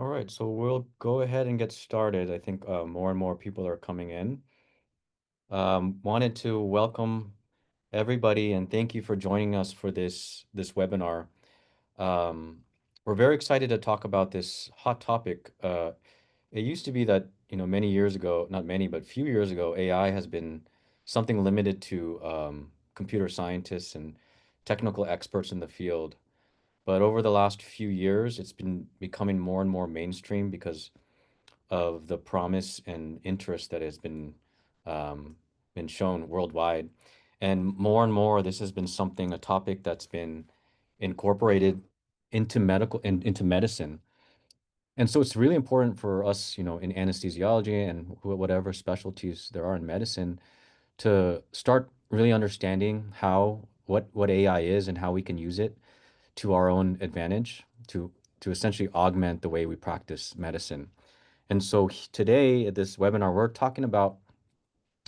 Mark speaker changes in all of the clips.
Speaker 1: All right, so we'll go ahead and get started. I think more and more people are coming in. Wanted to welcome everybody and thank you for joining us for this webinar. Um, we're very excited to talk about this hot topic. It used to be that, many years ago, not many, but few years ago, AI has been something limited to computer scientists and technical experts in the field. But over the last few years, it's been becoming more and more mainstream because of the promise and interest that has um, been shown worldwide. And more, this has been something, a topic that's been incorporated into medicine. And so it's really important for us, in anesthesiology and whatever specialties there are in medicine to start really understanding what AI is and how we can use it to our own advantage to essentially augment the way we practice medicine. And so today at this webinar, we're talking about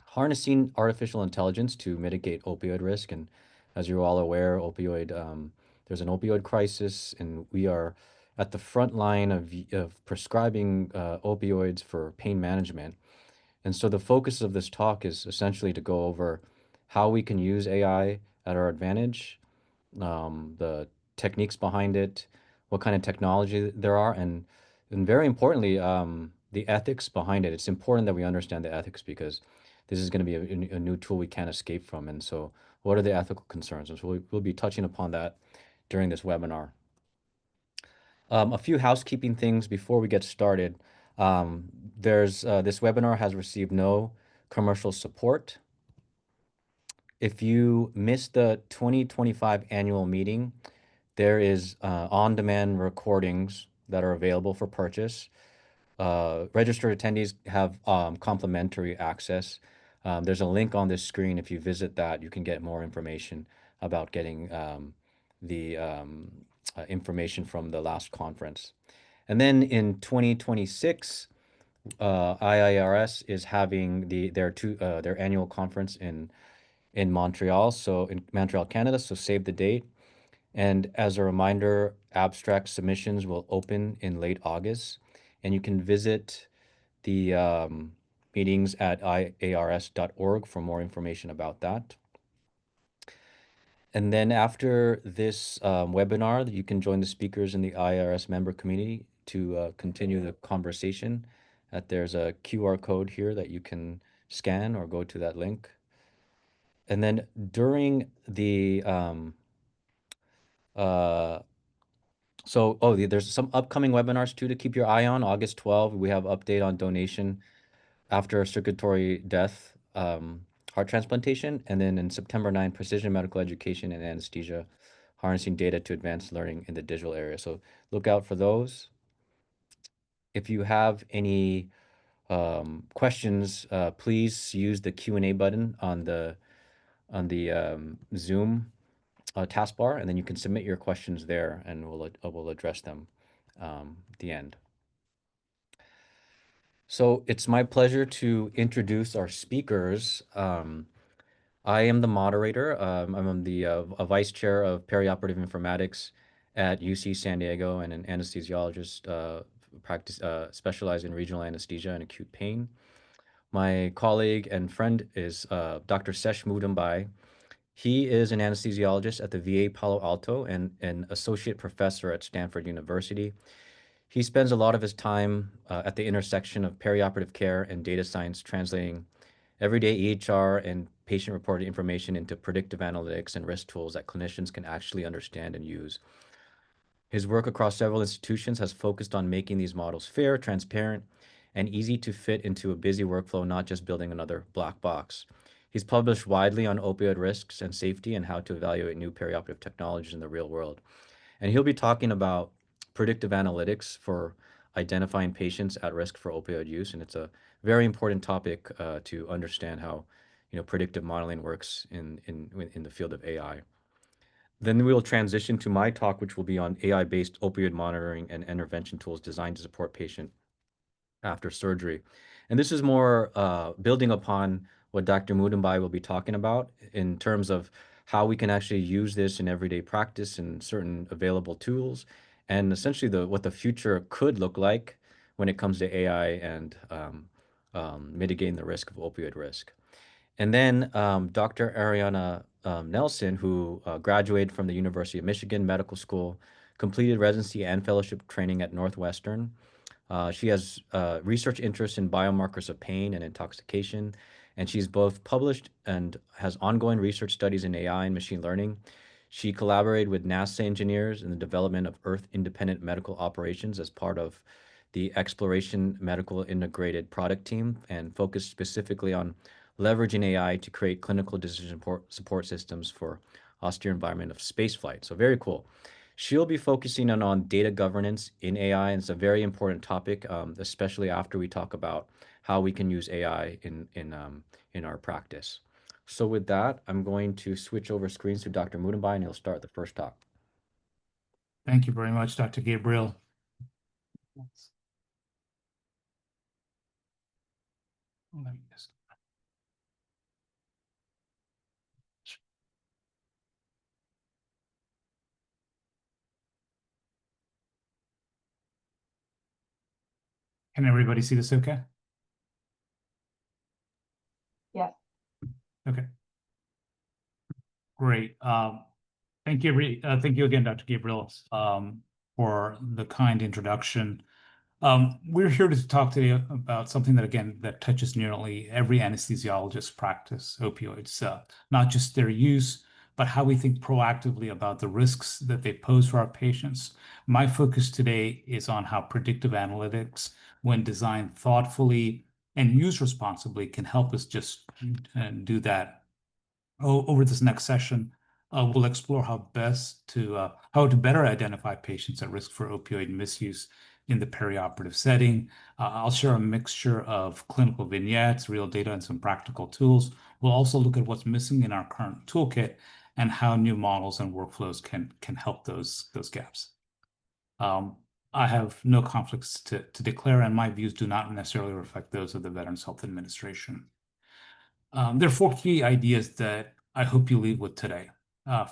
Speaker 1: harnessing artificial intelligence to mitigate opioid risk. And as you're all aware, there's an opioid crisis, and we are at the front line of prescribing opioids for pain management. And so the focus of this talk is essentially to go over how we can use AI at our advantage, the techniques behind it, what kind of technology there are, and very importantly, the ethics behind it. It's important that we understand the ethics because this is going to be a new tool we can't escape from. And so, what are the ethical concerns? And so we'll be touching upon that during this webinar. A few housekeeping things before we get started. There's This webinar has received no commercial support. If you missed the 2025 annual meeting, there is on-demand recordings that are available for purchase. Registered attendees have complimentary access. There's a link on this screen. If you visit that, you can get more information about getting the information from the last conference. And then in 2026, IARS is having their annual conference in Montreal, so in Montreal, Canada. So save the date. And as a reminder, abstract submissions will open in late August, and you can visit the meetings at iars.org for more information about that. And then after this webinar, you can join the speakers in the IRS member community to continue the conversation. There's a QR code here that you can scan or go to that link. And then during the uh, there's some upcoming webinars too to keep your eye on. August 12th, we have update on donation after circulatory death, heart transplantation. And then in September 9th, precision medical education and anesthesia, harnessing data to advance learning in the digital area. So look out for those. If you have any questions, please use the Q&A button on the Zoom taskbar, and then you can submit your questions there, and we'll address them at the end. So it's my pleasure to introduce our speakers. I am the moderator. I'm the a vice chair of perioperative informatics at UC San Diego and an anesthesiologist specialized in regional anesthesia and acute pain. My colleague and friend is Dr. Sesh Mudumbai. He is an anesthesiologist at the VA Palo Alto and an associate professor at Stanford University. He spends a lot of his time at the intersection of perioperative care and data science, translating everyday EHR and patient-reported information into predictive analytics and risk tools that clinicians can actually understand and use. His work across several institutions has focused on making these models fair, transparent, and easy to fit into a busy workflow, not just building another black box. He's published widely on opioid risks and safety and how to evaluate new perioperative technologies in the real world. And he'll be talking about predictive analytics for identifying patients at risk for opioid use. And it's a very important topic to understand how predictive modeling works in the field of AI. Then we will transition to my talk, which will be on AI-based opioid monitoring and intervention tools designed to support patient after surgery. And this is more building upon what Dr. Mudumbai will be talking about in terms of how we can actually use this in everyday practice and certain available tools, and essentially what the future could look like when it comes to AI and mitigating the risk of opioid risk. And then Dr. Ariana Nelson, who graduated from the University of Michigan Medical School, completed residency and fellowship training at Northwestern. She has research interests in biomarkers of pain and intoxication, and she's both published and has ongoing research studies in AI and machine learning. She collaborated with NASA engineers in the development of Earth-independent medical operations as part of the Exploration Medical Integrated Product Team and focused specifically on leveraging AI to create clinical decision support systems for austere environment of spaceflight. So very cool. She'll be focusing on data governance in AI, and it's a very important topic, especially after we talk about how we can use AI in our practice. So with that, I'm going to switch over screens to Dr. Mudumbai, and he'll start the first talk.
Speaker 2: Thank you very much, Dr. Gabriel. Let me just... Can everybody see this okay?
Speaker 3: Yeah.
Speaker 2: Okay. Great. Thank you again, Dr. Gabriel, for the kind introduction. We're here to talk today about something that, again, that touches nearly every anesthesiologist's practice, opioids, not just their use, but how we think proactively about the risks that they pose for our patients. My focus today is on how predictive analytics, when designed thoughtfully and used responsibly, can help us just do that. Over this next session, we'll explore how to better identify patients at risk for opioid misuse in the perioperative setting. I'll share a mixture of clinical vignettes, real data, and some practical tools. We'll also look at what's missing in our current toolkit and how new models and workflows can help those gaps. I have no conflicts to declare, and my views do not necessarily reflect those of the Veterans Health Administration. There are 4 key ideas that I hope you leave with today.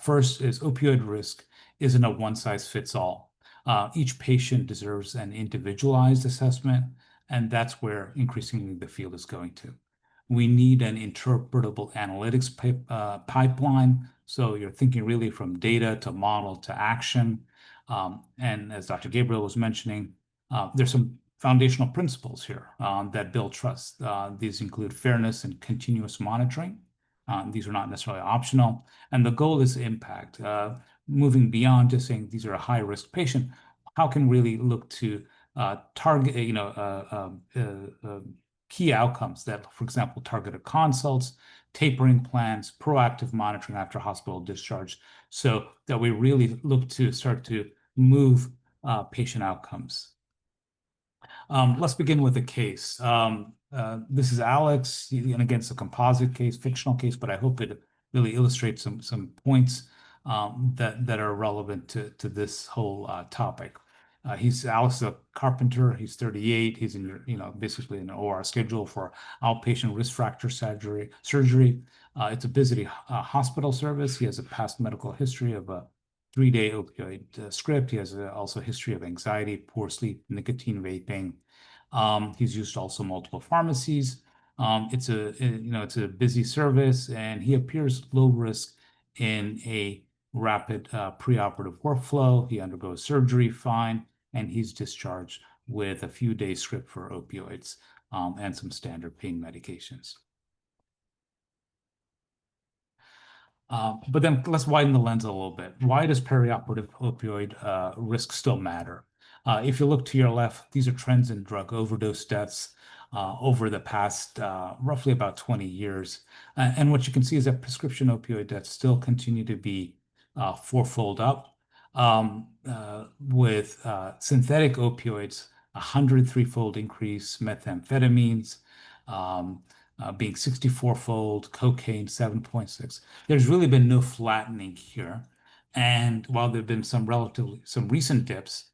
Speaker 2: First is opioid risk isn't a one-size-fits-all. Each patient deserves an individualized assessment, and that's where increasingly the field is going to. We need an interpretable analytics pipeline, so you're thinking really from data to model to action. And as Dr. Gabriel was mentioning, there's some foundational principles here that build trust. These include fairness and continuous monitoring. These are not necessarily optional. And the goal is impact. Moving beyond just saying these are a high-risk patient, how can we really look to target, key outcomes that, for example, targeted consults, tapering plans, proactive monitoring after hospital discharge, so that we really look to start to move patient outcomes. Let's begin with the case. This is Alex, and again, it's a composite case, fictional case, but I hope it really illustrates some points that are relevant to this whole topic. Alex is a carpenter. He's 38. He's in basically in an OR schedule for outpatient wrist fracture surgery. It's a busy hospital service. He has a past medical history of a 3-day opioid script. He has also a history of anxiety, poor sleep, nicotine vaping. He's used also multiple pharmacies. It's a busy service, and he appears low risk in a rapid preoperative workflow. He undergoes surgery fine, and he's discharged with a few days script for opioids and some standard pain medications. But then let's widen the lens a little bit. Why does perioperative opioid risk still matter? If you look to your left, these are trends in drug overdose deaths over the past roughly about 20 years. And what you can see is that prescription opioid deaths still continue to be 4-fold up. With synthetic opioids, 103-fold increase, methamphetamines, being 64-fold, cocaine 7.6. There's really been no flattening here. And while there have been some recent dips,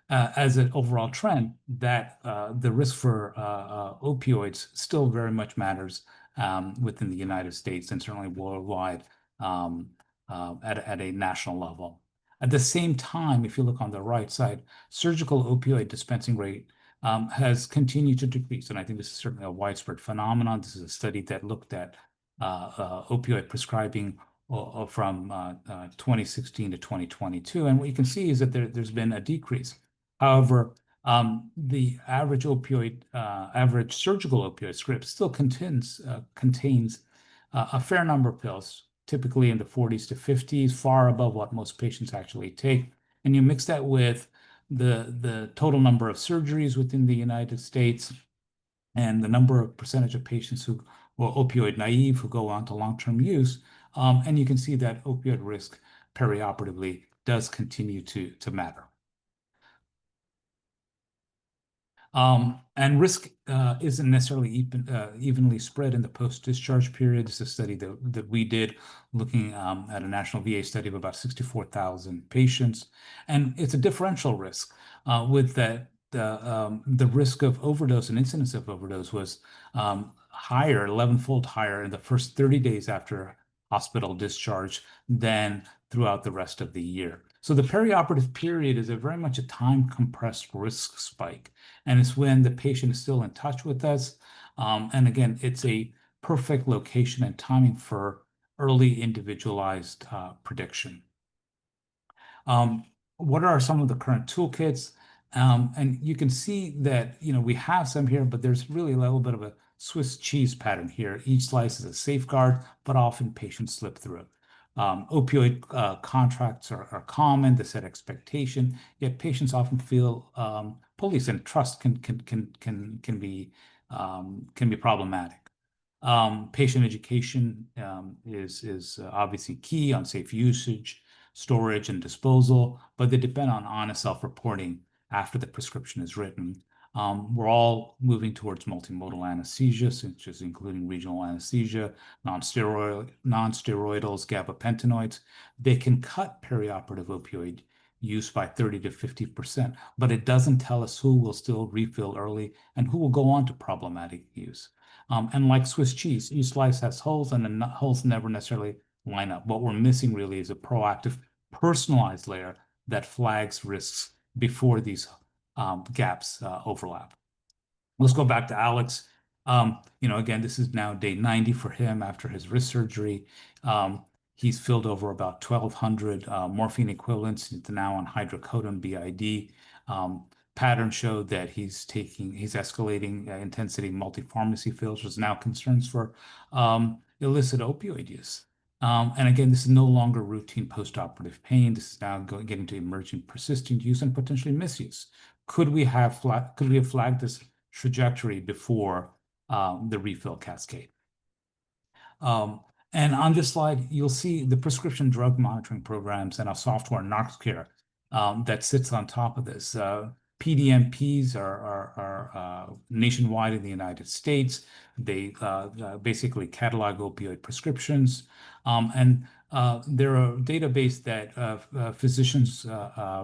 Speaker 2: as an overall trend, that the risk for opioids still very much matters within the United States and certainly worldwide at a national level. At the same time, if you look on the right side, surgical opioid dispensing rate has continued to decrease. And I think this is certainly a widespread phenomenon. This is a study that looked at opioid prescribing from 2016 to 2022. And what you can see is that there's been a decrease. However, the average surgical opioid script still contains a fair number of pills, typically in the 40s to 50s, far above what most patients actually take. And you mix that with the total number of surgeries within the United States and the number of percentage of patients who were opioid naive who go on to long-term use, and you can see that opioid risk perioperatively does continue to matter. And risk isn't necessarily evenly spread in the post-discharge period. This is a study that we did looking at a national VA study of about 64,000 patients. And it's a differential risk with that the risk of overdose and incidence of overdose was higher, 11-fold higher in the first 30 days after hospital discharge than throughout the rest of the year. So the perioperative period is very much a time-compressed risk spike, and it's when the patient is still in touch with us. And again, it's a perfect location and timing for early individualized prediction. What are some of the current toolkits? And you can see that we have some here, but there's really a little bit of a Swiss cheese pattern here. Each slice is a safeguard, but often patients slip through it. Opioid contracts are common to set expectation, yet patients often feel police and trust can be problematic. Patient education is obviously key on safe usage, storage, and disposal, but they depend on honest self-reporting after the prescription is written. We're all moving towards multimodal anesthesia, such as including regional anesthesia, non-steroidals, gabapentinoids. They can cut perioperative opioid use by 30 to 50%, but it doesn't tell us who will still refill early and who will go on to problematic use. And like Swiss cheese, each slice has holes, and the holes never necessarily line up. What we're missing really is a proactive, personalized layer that flags risks before these gaps overlap. Let's go back to Alex. Again, this is now day 90 for him after his wrist surgery. He's filled over about 1,200 morphine equivalents. He's now on hydrocodone BID. Pattern showed that he's escalating intensity multi-pharmacy fills, which is now concerns for illicit opioid use. And again, this is no longer routine postoperative pain. This is now getting to emerging persistent use and potentially misuse. Could we have flagged this trajectory before the refill cascade? And on this slide, you'll see the prescription drug monitoring programs and our software NarxCare that sits on top of this. PDMPs are nationwide in the United States. They basically catalog opioid prescriptions. And they're a database that physicians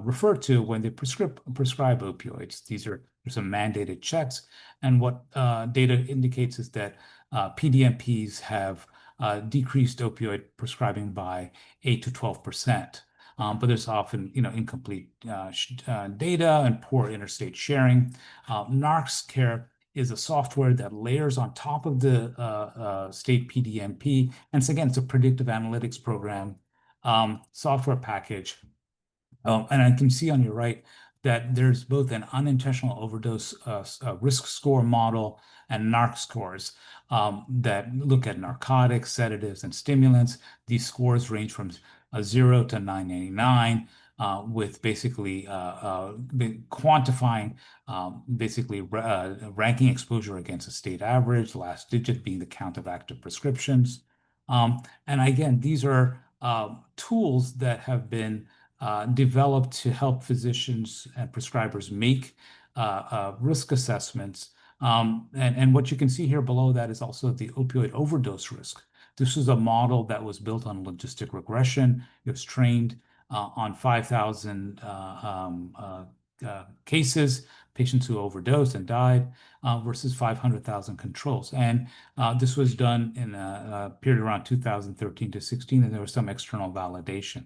Speaker 2: refer to when they prescribe opioids. These are some mandated checks. And what data indicates is that PDMPs have decreased opioid prescribing by 8 to 12%. But there's often, incomplete data and poor interstate sharing. NarxCare is a software that layers on top of the state PDMP. And so again, it's a predictive analytics program software package. And I can see on your right that there's both an unintentional overdose risk score model and NARC scores that look at narcotics, sedatives, and stimulants. These scores range from 0 to 999, with basically quantifying, ranking exposure against a state average, the last digit being the count of active prescriptions. And again, these are tools that have been developed to help physicians and prescribers make risk assessments. And what you can see here below that is also the opioid overdose risk. This was a model that was built on logistic regression. It was trained on 5,000 cases, patients who overdosed and died, versus 500,000 controls. And this was done in a period around 2013 to 16, and there was some external validation.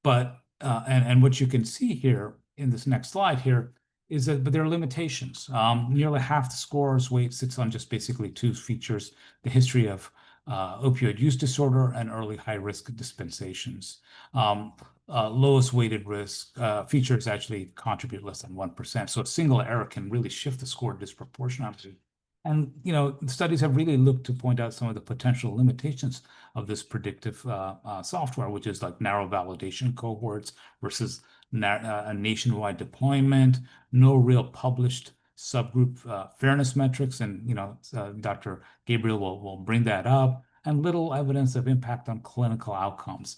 Speaker 2: And what you can see here in this next slide here is that, but there are limitations. Nearly half the scores weight sits on just basically two features: the history of opioid use disorder and early high-risk dispensations. Lowest weighted risk features actually contribute less than 1%. So a single error can really shift the score disproportionately. And studies have really looked to point out some of the potential limitations of this predictive software, which is like narrow validation cohorts versus a nationwide deployment, no real published subgroup fairness metrics, and Dr. Gabriel will bring that up, and little evidence of impact on clinical outcomes,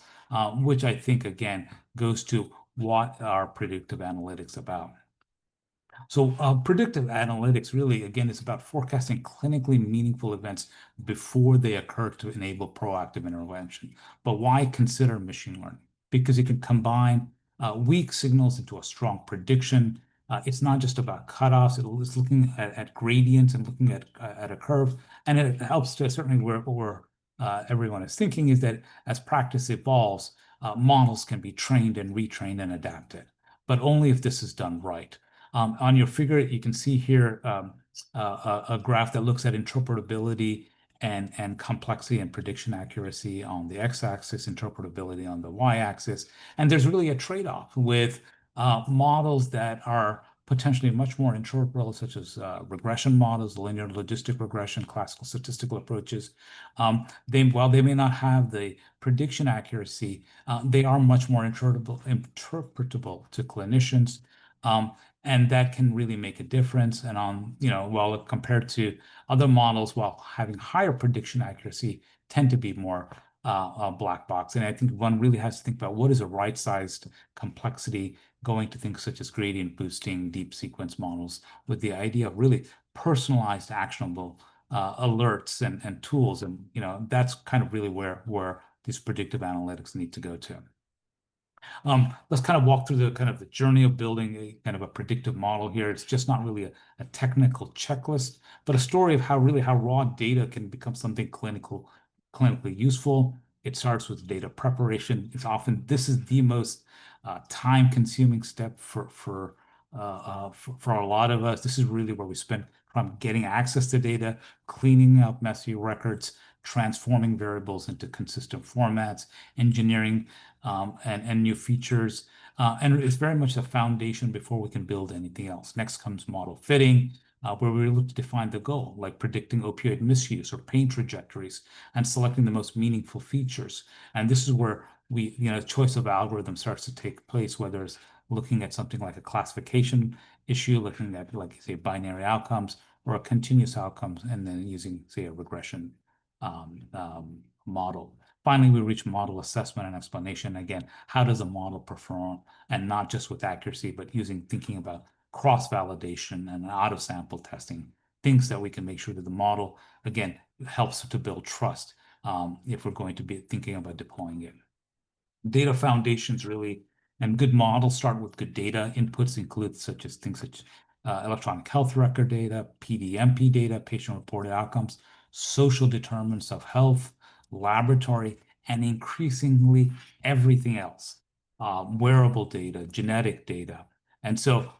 Speaker 2: which I think again goes to what are predictive analytics about. So predictive analytics really, again, is about forecasting clinically meaningful events before they occur to enable proactive intervention. But why consider machine learning? Because it can combine weak signals into a strong prediction. It's not just about cutoffs. It's looking at gradients and looking at a curve. And it helps to certainly where everyone is thinking is that as practice evolves, models can be trained and retrained and adapted, but only if this is done right. On your figure, you can see here a graph that looks at interpretability and complexity and prediction accuracy on the x-axis, interpretability on the y-axis. And there's really a trade-off with models that are potentially much more interpretable, such as regression models, linear logistic regression, classical statistical approaches. While they may not have the prediction accuracy, they are much more interpretable to clinicians. And that can really make a difference. And while compared to other models, while having higher prediction accuracy, tend to be more black box. And I think one really has to think about what is a right-sized complexity, going to things such as gradient boosting, deep sequence models, with the idea of really personalized, actionable alerts and tools. And that's kind of really where these predictive analytics need to go to. Let's kind of walk through the journey of building a kind of a predictive model here. It's just not really a technical checklist, but a story of how raw data can become something clinically useful. It starts with data preparation. This is the most time-consuming step for a lot of us. This is really where we spend time getting access to data, cleaning up messy records, transforming variables into consistent formats, engineering and new features. And it's very much the foundation before we can build anything else. Next comes model fitting, where we look to define the goal, like predicting opioid misuse or pain trajectories, and selecting the most meaningful features. And this is where choice of algorithm starts to take place, whether it's looking at something like a classification issue, looking at, like, say, binary outcomes, or a continuous outcomes, and then using, say, a regression model. Finally, we reach model assessment and explanation. Again, how does a model perform? And not just with accuracy, but thinking about cross-validation and out-of-sample testing, things that we can make sure that the model, again, helps to build trust if we're going to be thinking about deploying it. Data foundations really, and good models start with good data. Inputs include things such as electronic health record data, PDMP data, patient-reported outcomes, social determinants of health, laboratory, and increasingly everything else, wearable data, genetic data. And so,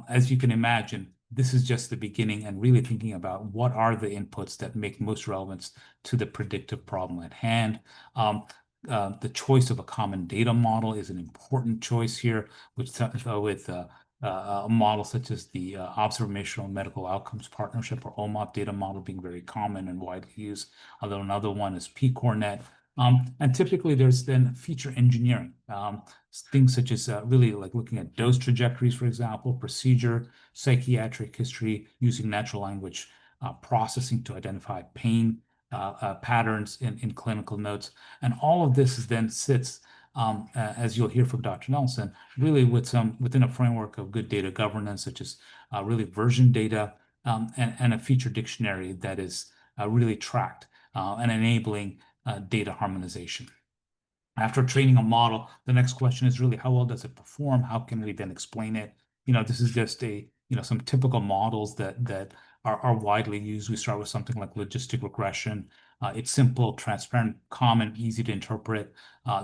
Speaker 2: as you can imagine, this is just the beginning, and really thinking about what are the inputs that make most relevance to the predictive problem at hand. The choice of a common data model is an important choice here, with a model such as the Observational Medical Outcomes Partnership, or OMOP data model, being very common and widely used, although another one is PCORNet. And typically there's then feature engineering, things such as really like looking at dose trajectories, for example, procedure, psychiatric history, using natural language processing to identify pain patterns in clinical notes. And all of this then sits, as you'll hear from Dr. Nelson, really within a framework of good data governance, such as really version data and a feature dictionary that is really tracked and enabling data harmonization. After training a model, the next question is really, how well does it perform? How can we then explain it? This is just some typical models that are widely used. We start with something like logistic regression. It's simple, transparent, common, easy to interpret.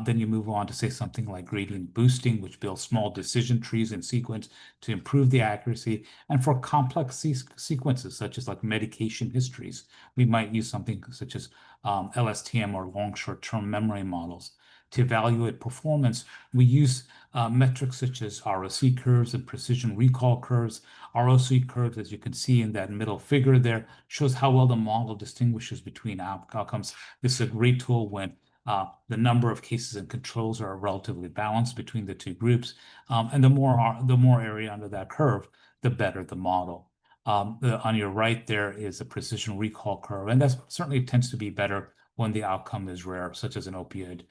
Speaker 2: Then you move on to say something like gradient boosting, which builds small decision trees in sequence to improve the accuracy. And for complex sequences, such as like medication histories, we might use something such as LSTM or long short-term memory models. To evaluate performance, we use metrics such as ROC curves and precision recall curves. ROC curves, as you can see in that middle figure there, shows how well the model distinguishes between outcomes. This is a great tool when the number of cases and controls are relatively balanced between the two groups. And the more area under that curve, the better the model. On your right there is a precision recall curve, and that certainly tends to be better when the outcome is rare, such as an opioid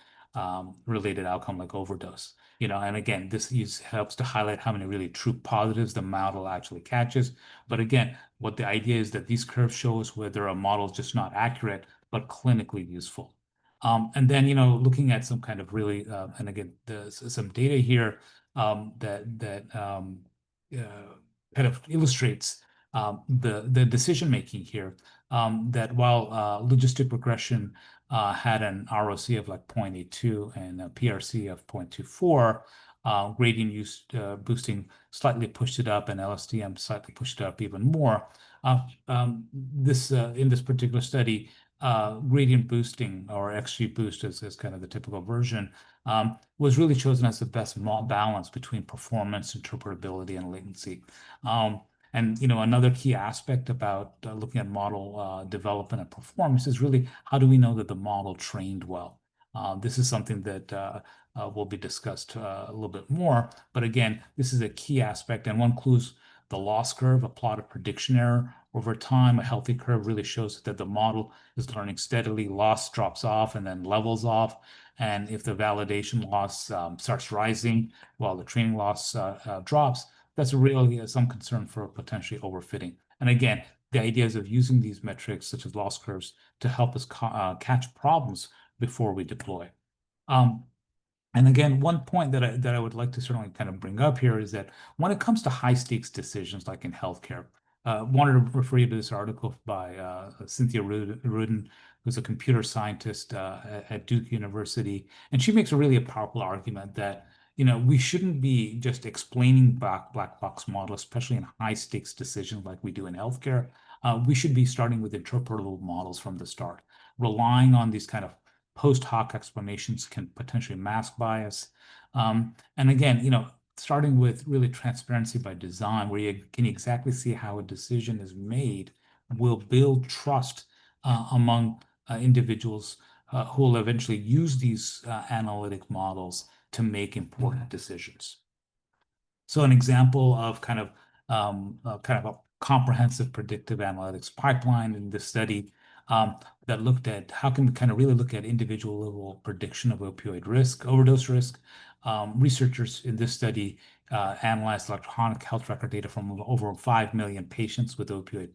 Speaker 2: related outcome like overdose. And again, this helps to highlight how many really true positives the model actually catches. But again, what the idea is that these curves show us whether a model is just not accurate, but clinically useful. And then, looking at some kind of really, and again, there's some data here that kind of illustrates the decision making here. That while logistic regression had an ROC of like 0.82 and a PRC of 0.24, gradient use boosting slightly pushed it up, and LSTM slightly pushed it up even more. In this particular study, gradient boosting, or XGBoost as kind of the typical version, was really chosen as the best balance between performance, interpretability, and latency. And another key aspect about looking at model development and performance is really how do we know that the model trained well? This is something that will be discussed a little bit more. But again, this is a key aspect, and one clues the loss curve, a plot of prediction error. Over time, a healthy curve really shows that the model is learning steadily. Loss drops off and then levels off. And if the validation loss starts rising while the training loss drops, that's really some concern for potentially overfitting. And again, the ideas of using these metrics, such as loss curves, to help us catch problems before we deploy. And again, one point that I would like to certainly kind of bring up here is that when it comes to high stakes decisions like in healthcare, wanted to refer you to this article by Cynthia Rudin, who's a computer scientist at Duke University, and she makes a really powerful argument that we shouldn't be just explaining black box models, especially in high stakes decisions like we do in healthcare. We should be starting with interpretable models from the start. Relying on these kind of post hoc explanations can potentially mask bias. And again, starting with really transparency by design, where you can exactly see how a decision is made, will build trust among individuals who will eventually use these analytic models to make important decisions. So an example of kind of a comprehensive predictive analytics pipeline in this study that looked at how can we kind of really look at individual level prediction of opioid risk, overdose risk. Researchers in this study analyzed electronic health record data from over 5 million patients with opioid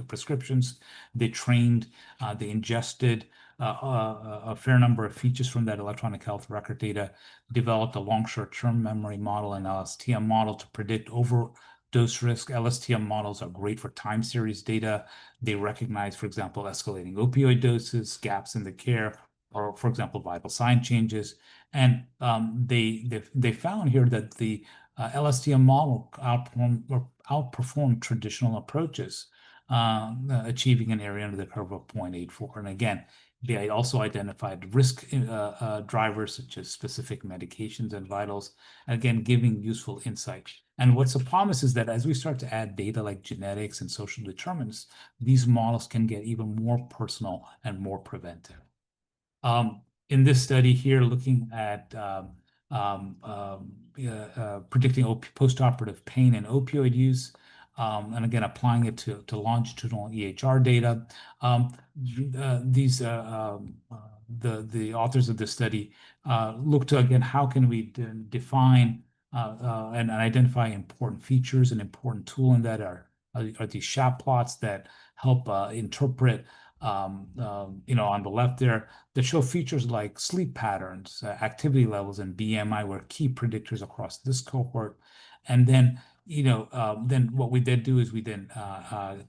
Speaker 2: prescriptions. They trained, they ingested a fair number of features from that electronic health record data, developed a long short-term memory model and LSTM model to predict overdose risk. LSTM models are great for time series data. They recognize, for example, escalating opioid doses, gaps in the care, or, for example, vital sign changes. And they found here that the LSTM model outperformed traditional approaches, achieving an area under the curve of 0.84. And again, they also identified risk drivers such as specific medications and vitals, again, giving useful insight. And what's a promise is that as we start to add data like genetics and social determinants, these models can get even more personal and more preventive. In this study here, looking at predicting postoperative pain and opioid use, and again, applying it to longitudinal EHR data. The authors of this study look to, again, how can we define and identify important features. An important tool in that are these SHAP plots that help interpret, on the left there, that show features like sleep patterns, activity levels, and BMI were key predictors across this cohort. And then then what we then do is we then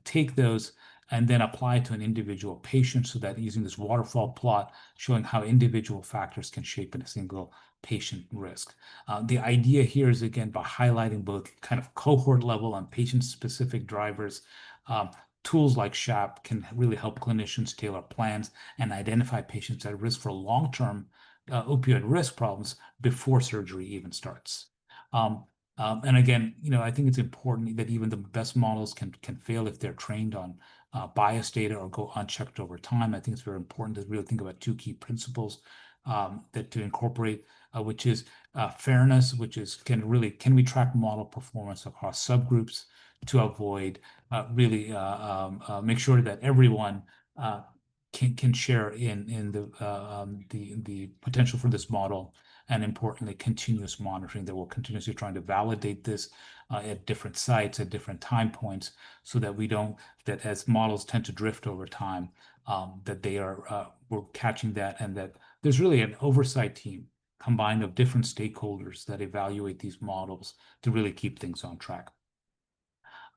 Speaker 2: take those and then apply to an individual patient so that using this waterfall plot showing how individual factors can shape in a single patient risk. The idea here is again by highlighting both kind of cohort level and patient specific drivers. Um, Tools like SHAP can really help clinicians tailor plans and identify patients at risk for long-term opioid risk problems before surgery even starts. Um, and again, I think it's important that even the best models can fail if they're trained on biased data or go unchecked over time. I think it's very important to really think about two key principles that to incorporate, which is fairness, which is can we track model performance across subgroups to avoid really make sure that everyone uh, can share in the potential for this model, and importantly, continuous monitoring that will continuously trying to validate this at different sites at different time points, so that we don't that as models tend to drift over time, that we're catching that, and that there's really an oversight team combined of different stakeholders that evaluate these models to really keep things on track.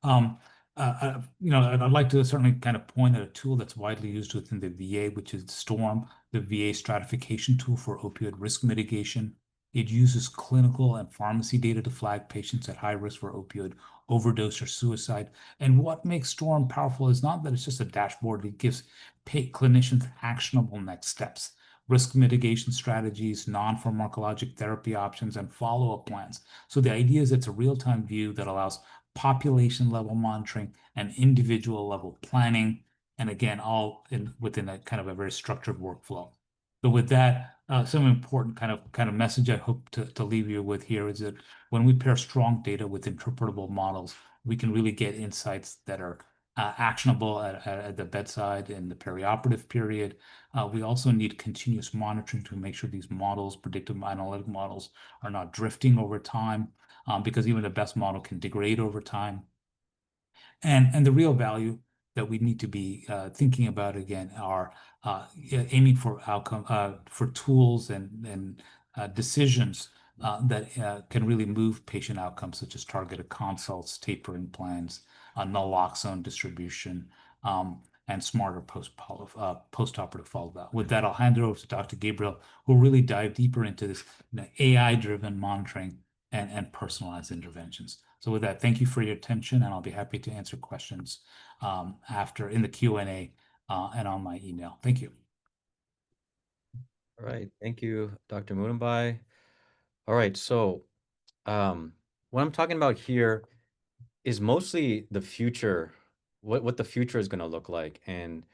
Speaker 2: Um, I'd like to certainly kind of point at a tool that's widely used within the VA, which is STORM, the VA stratification tool for opioid risk mitigation. It uses clinical and pharmacy data to flag patients at high risk for opioid overdose or suicide. And what makes STORM powerful is not that it's just a dashboard, it gives clinicians actionable next steps, risk mitigation strategies, non-pharmacologic therapy options, and follow-up plans. So the idea is it's a real-time view that allows population level monitoring and individual level planning, and again, all within a kind of a very structured workflow. So with that, some important kind of message I hope to leave you with here is that when we pair strong data with interpretable models, we can really get insights that are actionable at the bedside in the perioperative period. We also need continuous monitoring to make sure these models, predictive analytic models, are not drifting over time, because even the best model can degrade over time. And the real value that we need to be thinking about again are aiming for outcome for tools and decisions that can really move patient outcomes, such as targeted consults, tapering plans, naloxone distribution, and smarter post-operative follow-up. With that, I'll hand it over to Dr. Gabriel, who will really dive deeper into this AI-driven monitoring and personalized interventions. So with that, thank you for your attention, and I'll be happy to answer questions after in the Q&A and on my email. Thank you.
Speaker 1: All right. Thank you, Dr. Mudumbai. All right. So, um, what I'm talking about here is mostly the future, what the future is going to look like. And,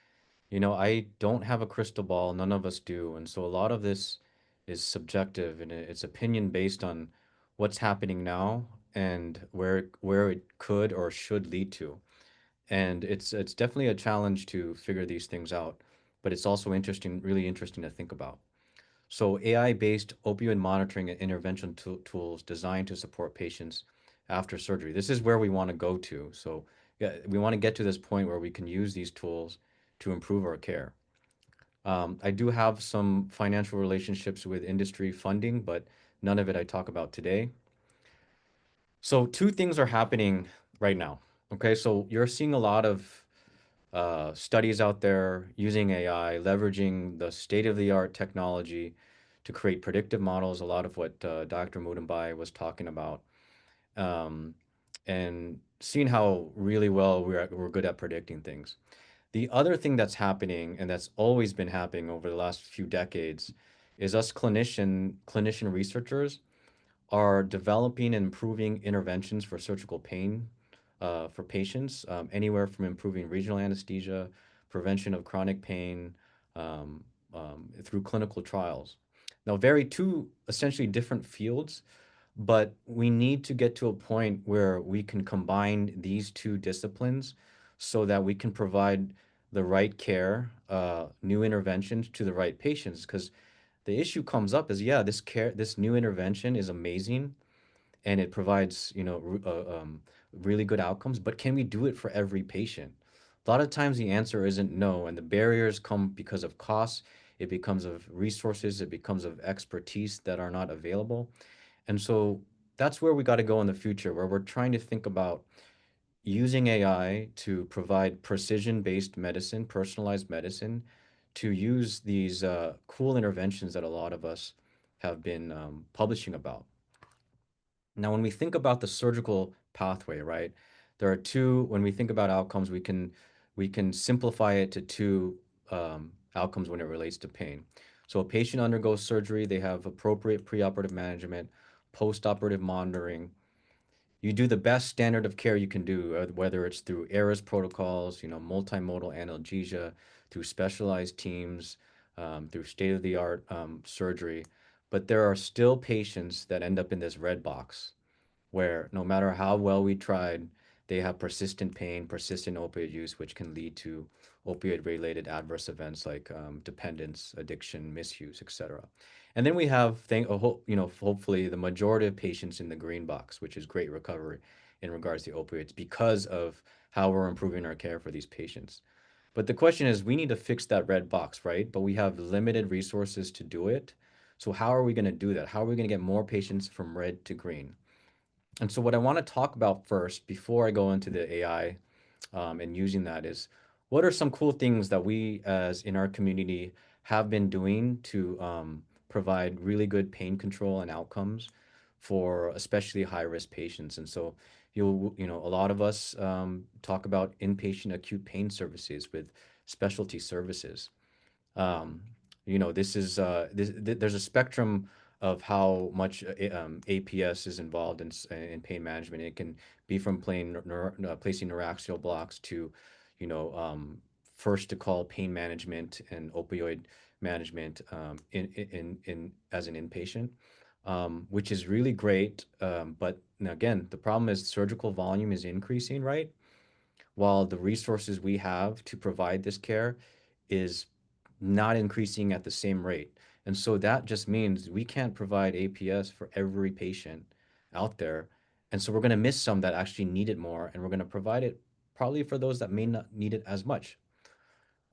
Speaker 1: I don't have a crystal ball. None of us do. And so a lot of this is subjective and it's opinion based on what's happening now and where it could or should lead to. And it's definitely a challenge to figure these things out, but it's also interesting, really interesting to think about. So AI-based opioid monitoring and intervention tools designed to support patients after surgery. This is where we want to go to. So yeah, we want to get to this point where we can use these tools to improve our care. I do have some financial relationships with industry funding, but none of it I talk about today. So two things are happening right now. Okay, so you're seeing a lot of studies out there using AI, leveraging the state-of-the-art technology to create predictive models, a lot of what Dr. Mudumbai was talking about, um, and seeing how really well we're good at predicting things. The other thing that's happening, and that's always been happening over the last few decades, is us clinician researchers are developing and improving interventions for surgical pain for patients, anywhere from improving regional anesthesia, prevention of chronic pain, through clinical trials. Now, very two essentially different fields, but we need to get to a point where we can combine these two disciplines so that we can provide the right care, new interventions to the right patients. Because the issue comes up is, yeah, this new intervention is amazing and it provides, really good outcomes, but can we do it for every patient? A lot of times the answer isn't no, and the barriers come because of costs, it becomes of resources, it becomes of expertise that are not available. And so that's where we got to go in the future, where we're trying to think about using AI to provide precision-based medicine, personalized medicine, to use these cool interventions that a lot of us have been publishing about. Now, when we think about the surgical pathway, right, there are two, when we think about outcomes, we can simplify it to two outcomes when it relates to pain. So a patient undergoes surgery, they have appropriate preoperative management, postoperative monitoring. You do the best standard of care you can do, whether it's through ARS protocols, multimodal analgesia, through specialized teams, through state-of-the-art surgery. But there are still patients that end up in this red box where no matter how well we tried, they have persistent pain, persistent opioid use, which can lead to opioid-related adverse events like dependence, addiction, misuse, etc. And then we have, hopefully the majority of patients in the green box, which is great recovery in regards to opioids because of how we're improving our care for these patients. But the question is, we need to fix that red box, right? But we have limited resources to do it. So how are we going to do that? How are we going to get more patients from red to green? And so what I want to talk about first, before I go into the AI and using that, is what are some cool things that we, as in our community, have been doing to provide really good pain control and outcomes for especially high risk patients. And so a lot of us talk about inpatient acute pain services with specialty services. Um, this is there's a spectrum of how much APS is involved in pain management. It can be from placing neuraxial blocks to, you know, um, first to call pain management and opioid management in as an inpatient, which is really great. But now again, the problem is surgical volume is increasing, right? While the resources we have to provide this care is not increasing at the same rate. And so that just means we can't provide APS for every patient out there. And so we're going to miss some that actually need it more, and we're going to provide it probably for those that may not need it as much.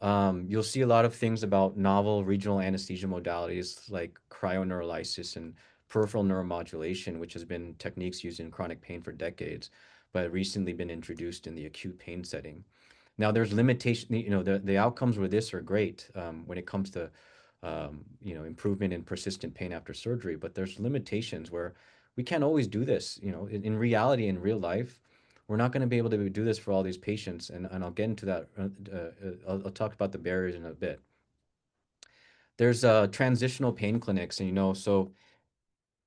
Speaker 1: You'll see a lot of things about novel regional anesthesia modalities like cryoneurolysis and peripheral neuromodulation, which has been techniques used in chronic pain for decades, but recently been introduced in the acute pain setting. Now, there's limitation. The outcomes with this are great when it comes to improvement in persistent pain after surgery, but there's limitations where we can't always do this. In reality, in real life, we're not going to be able to do this for all these patients, and I'll get into that. I'll talk about the barriers in a bit. There's transitional pain clinics, and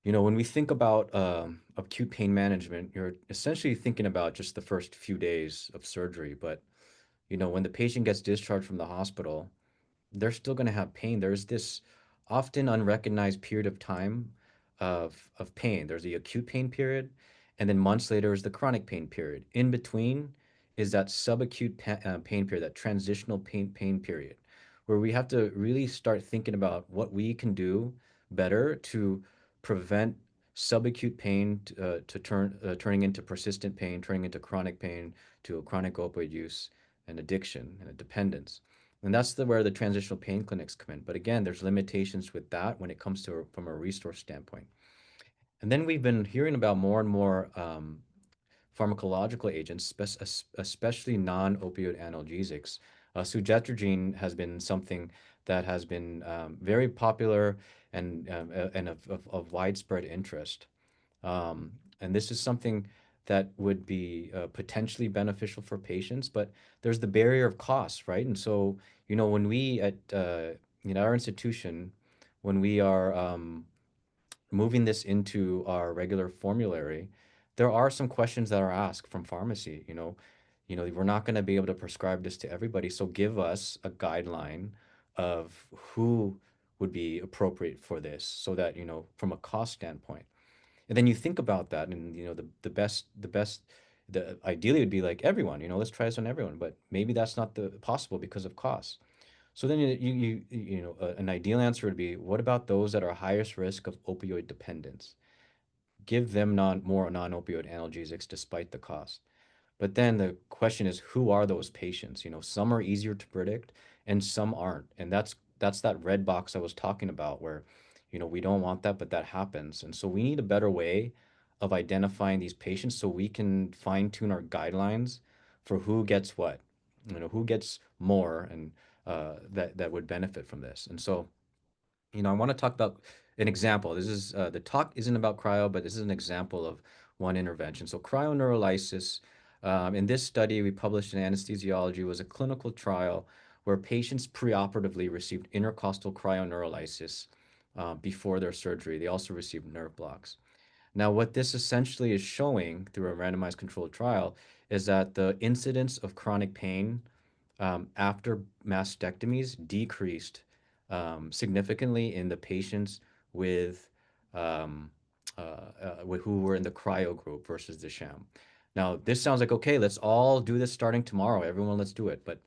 Speaker 1: when we think about acute pain management, you're essentially thinking about just the first few days of surgery, but when the patient gets discharged from the hospital, they're still going to have pain. There's this often unrecognized period of time of pain. There's the acute pain period, and then months later is the chronic pain period. In between is that subacute pain period, that transitional pain period, where we have to really start thinking about what we can do better to prevent subacute pain turning into persistent pain, turning into chronic pain, to a chronic opioid use and addiction and a dependence. And that's where the transitional pain clinics come in. But again, there's limitations with that when it comes to from a resource standpoint. And then we've been hearing about more and more pharmacological agents, especially non-opioid analgesics. Suzetrigine has been something that has been very popular and of widespread interest. And this is something that would be potentially beneficial for patients, but there's the barrier of cost, right? And so, when we at our institution, when we are moving this into our regular formulary, there are some questions that are asked from pharmacy. We're not going to be able to prescribe this to everybody, so give us a guideline of who would be appropriate for this, so that from a cost standpoint. And then you think about that, and the ideally would be like everyone, let's try this on everyone, but maybe that's not the possible because of cost. So then an ideal answer would be, what about those that are highest risk of opioid dependence? Give them more non-opioid analgesics despite the cost. But then the question is, who are those patients? Some are easier to predict and some aren't. And that's that red box I was talking about where, we don't want that, but that happens. And so we need a better way of identifying these patients so we can fine tune our guidelines for who gets what, who gets more and that would benefit from this. And so, I want to talk about an example. This is the talk isn't about cryo, but this is an example of one intervention. So cryoneurolysis, in this study we published in Anesthesiology, was a clinical trial where patients preoperatively received intercostal cryoneurolysis before their surgery. They also received nerve blocks. Now, what this essentially is showing through a randomized controlled trial is that the incidence of chronic pain after mastectomies decreased significantly in the patients with, who were in the cryo group versus the sham. Now, this sounds like, okay, let's all do this starting tomorrow. Everyone, let's do it. But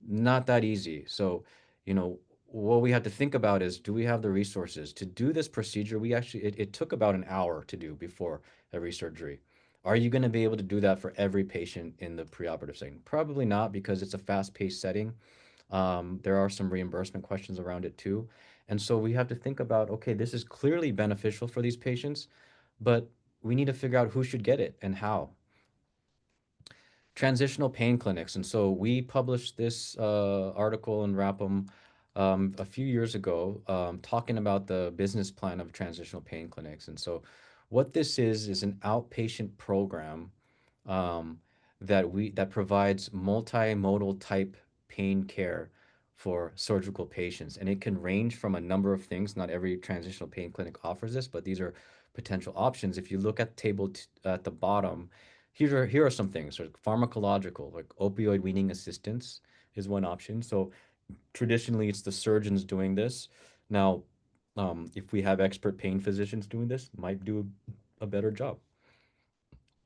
Speaker 1: not that easy. So, you know, what we have to think about is, do we have the resources to do this procedure? It took about an hour to do before every surgery. Are you going to be able to do that for every patient in the preoperative setting? Probably not, because it's a fast-paced setting. There are some reimbursement questions around it too. And so we have to think about, okay, this is clearly beneficial for these patients, but we need to figure out who should get it and how. Transitional pain clinics. And so we published this article in Rapum a few years ago, talking about the business plan of transitional pain clinics. And so what this is an outpatient program um, that provides multimodal type pain care for surgical patients. And it can range from a number of things. Not every transitional pain clinic offers this, but these are potential options. If you look at the table at the bottom, here are some things. So pharmacological, like opioid weaning assistance is one option. So traditionally, it's the surgeons doing this. Now, if we have expert pain physicians doing this, might do a better job.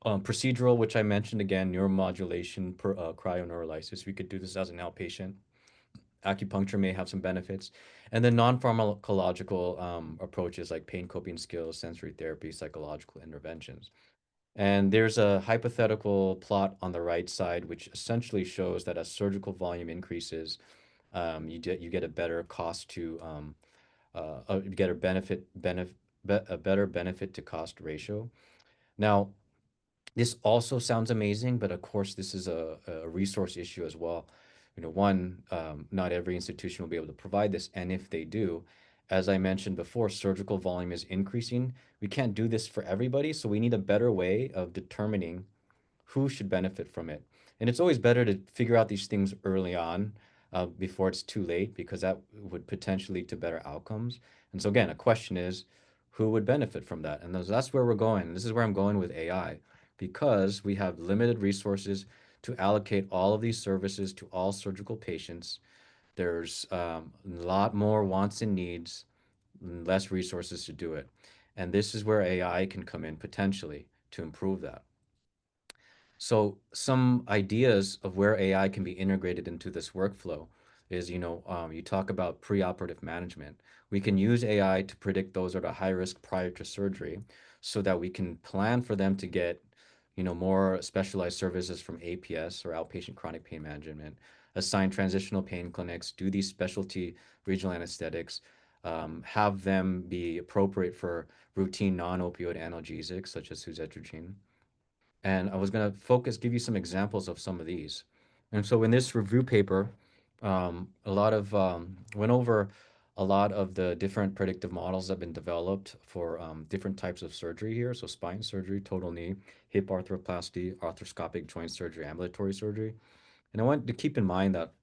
Speaker 1: Procedural, which I mentioned again, neuromodulation, cryoneurolysis. We could do this as an outpatient. Acupuncture may have some benefits. And then non-pharmacological approaches like pain coping skills, sensory therapy, psychological interventions. And there's a hypothetical plot on the right side, which essentially shows that as surgical volume increases, you get a better cost to you get a better benefit to cost ratio. Now, this also sounds amazing, but of course, this is a resource issue as well. One, not every institution will be able to provide this, and if they do, as I mentioned before, surgical volume is increasing. We can't do this for everybody, so we need a better way of determining who should benefit from it. And it's always better to figure out these things early on, before it's too late, because that would potentially lead to better outcomes. And so again, a question is, who would benefit from that? And that's where we're going. This is where I'm going with AI, because we have limited resources to allocate all of these services to all surgical patients. There's a lot more wants and needs, less resources to do it. And this is where AI can come in potentially to improve that. So some ideas of where AI can be integrated into this workflow is, you talk about preoperative management. We can use AI to predict those that are high risk prior to surgery so that we can plan for them to get, more specialized services from APS or outpatient chronic pain management, assign transitional pain clinics, do these specialty regional anesthetics, have them be appropriate for routine non-opioid analgesics such as suzetrigine. And I was going to give you some examples of some of these. And so in this review paper, went over a lot of the different predictive models that have been developed for different types of surgery here. So spine surgery, total knee, hip arthroplasty, arthroscopic joint surgery, ambulatory surgery. And I want to keep in mind that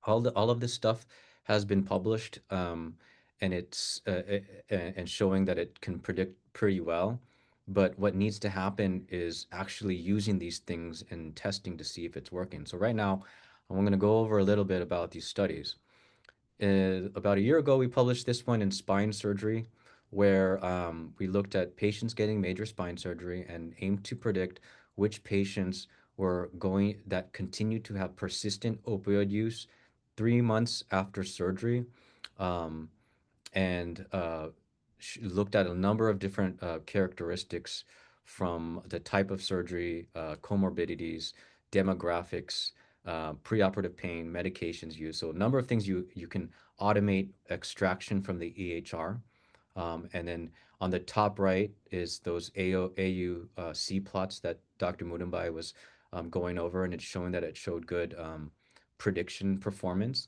Speaker 1: all of this stuff has been published, and it's and showing that it can predict pretty well. But what needs to happen is actually using these things and testing to see if it's working. So right now, I'm going to go over a little bit about these studies. About a year ago, we published this one in spine surgery, where we looked at patients getting major spine surgery and aimed to predict which patients were going that continued to have persistent opioid use 3 months after surgery, um, and looked at a number of different characteristics from the type of surgery, comorbidities, demographics, preoperative pain, medications used. So a number of things you can automate extraction from the EHR And then on the top right is those AUC plots that Dr. Mudumbai was going over, and it's showing that it showed good prediction performance.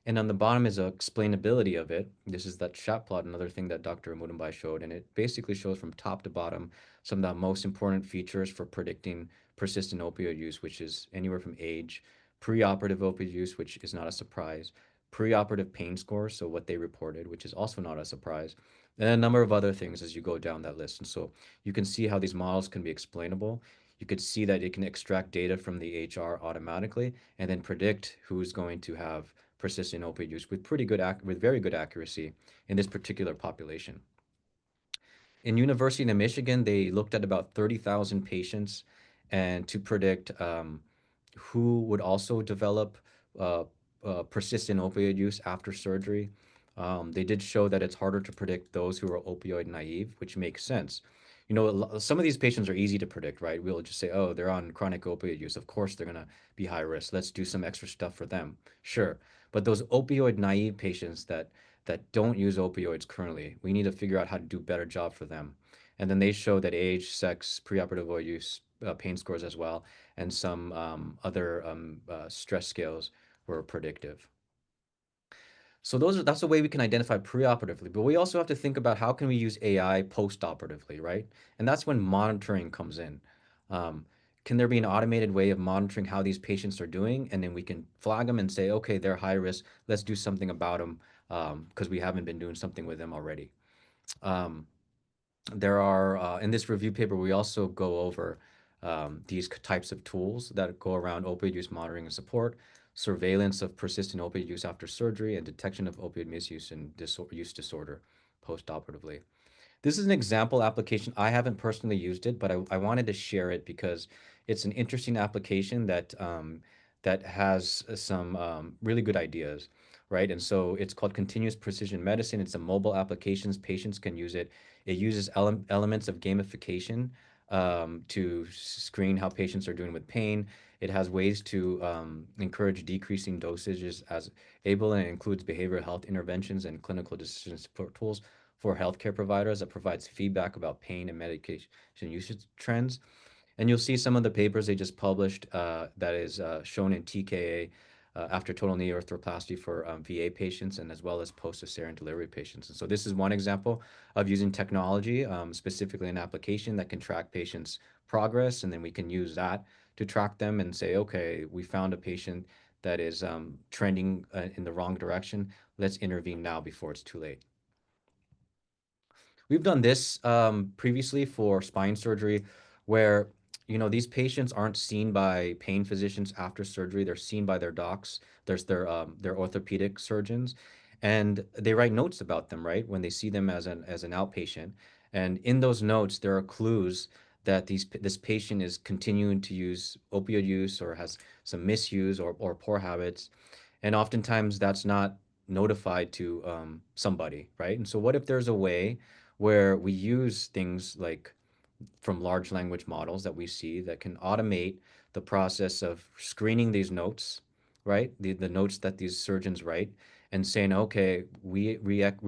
Speaker 1: And on the bottom is a explainability of it. This is that chat plot, another thing that Dr. Mudumbai showed, and it basically shows from top to bottom some of the most important features for predicting persistent opioid use, which is anywhere from age, preoperative opioid use, which is not a surprise, preoperative pain scores, so what they reported, which is also not a surprise, and a number of other things as you go down that list. And so you can see how these models can be explainable. You could see that it can extract data from the HR automatically and then predict who's going to have persistent opioid use with with very good accuracy in this particular population. In University of Michigan, they looked at about 30,000 patients and to predict who would also develop uh, persistent opioid use after surgery. They did show that it's harder to predict those who are opioid naive, which makes sense. You know, some of these patients are easy to predict, right? We'll just say, oh, they're on chronic opioid use. Of course, they're going to be high risk. Let's do some extra stuff for them. Sure. But those opioid naive patients that don't use opioids currently, we need to figure out how to do a better job for them. And then they show that age, sex, preoperative opioid use, pain scores as well, and some other stress scales were predictive. So that's the way we can identify preoperatively. But we also have to think about how can we use AI postoperatively, right? And that's when monitoring comes in. Um, can there be an automated way of monitoring how these patients are doing, and then we can flag them and say, okay, they're high risk. Let's do something about them because we haven't been doing something with them already. Um, there are in this review paper we also go over these types of tools that go around opioid use monitoring and support, surveillance of persistent opioid use after surgery, and detection of opioid misuse and use disorder postoperatively. This is an example application. I haven't personally used it, but I wanted to share it because it's an interesting application that has some really good ideas, right? And so it's called Continuous Precision Medicine. It's a mobile applications. Patients can use it. It uses elements of gamification to screen how patients are doing with pain. It has ways to encourage decreasing dosages as able, and it includes behavioral health interventions and clinical decision support tools for healthcare providers that provides feedback about pain and medication usage trends. And you'll see some of the papers they just published that is shown in TKA after total knee arthroplasty for VA patients and as well as post-cesarean delivery patients. And so this is one example of using technology, specifically an application that can track patients' progress, and then we can use that to track them and say, okay, we found a patient that is trending in the wrong direction. Let's intervene now before it's too late. We've done this previously for spine surgery, where these patients aren't seen by pain physicians after surgery. They're seen by their docs. There's their orthopedic surgeons, and they write notes about them, right? When they see them as an outpatient, and in those notes there are clues that this patient is continuing to use opioid use or has some misuse or poor habits, and oftentimes that's not notified to somebody, right? And so what if there's a way where we use things like from large language models that we see that can automate the process of screening these notes, right? The notes that these surgeons write and saying, okay, we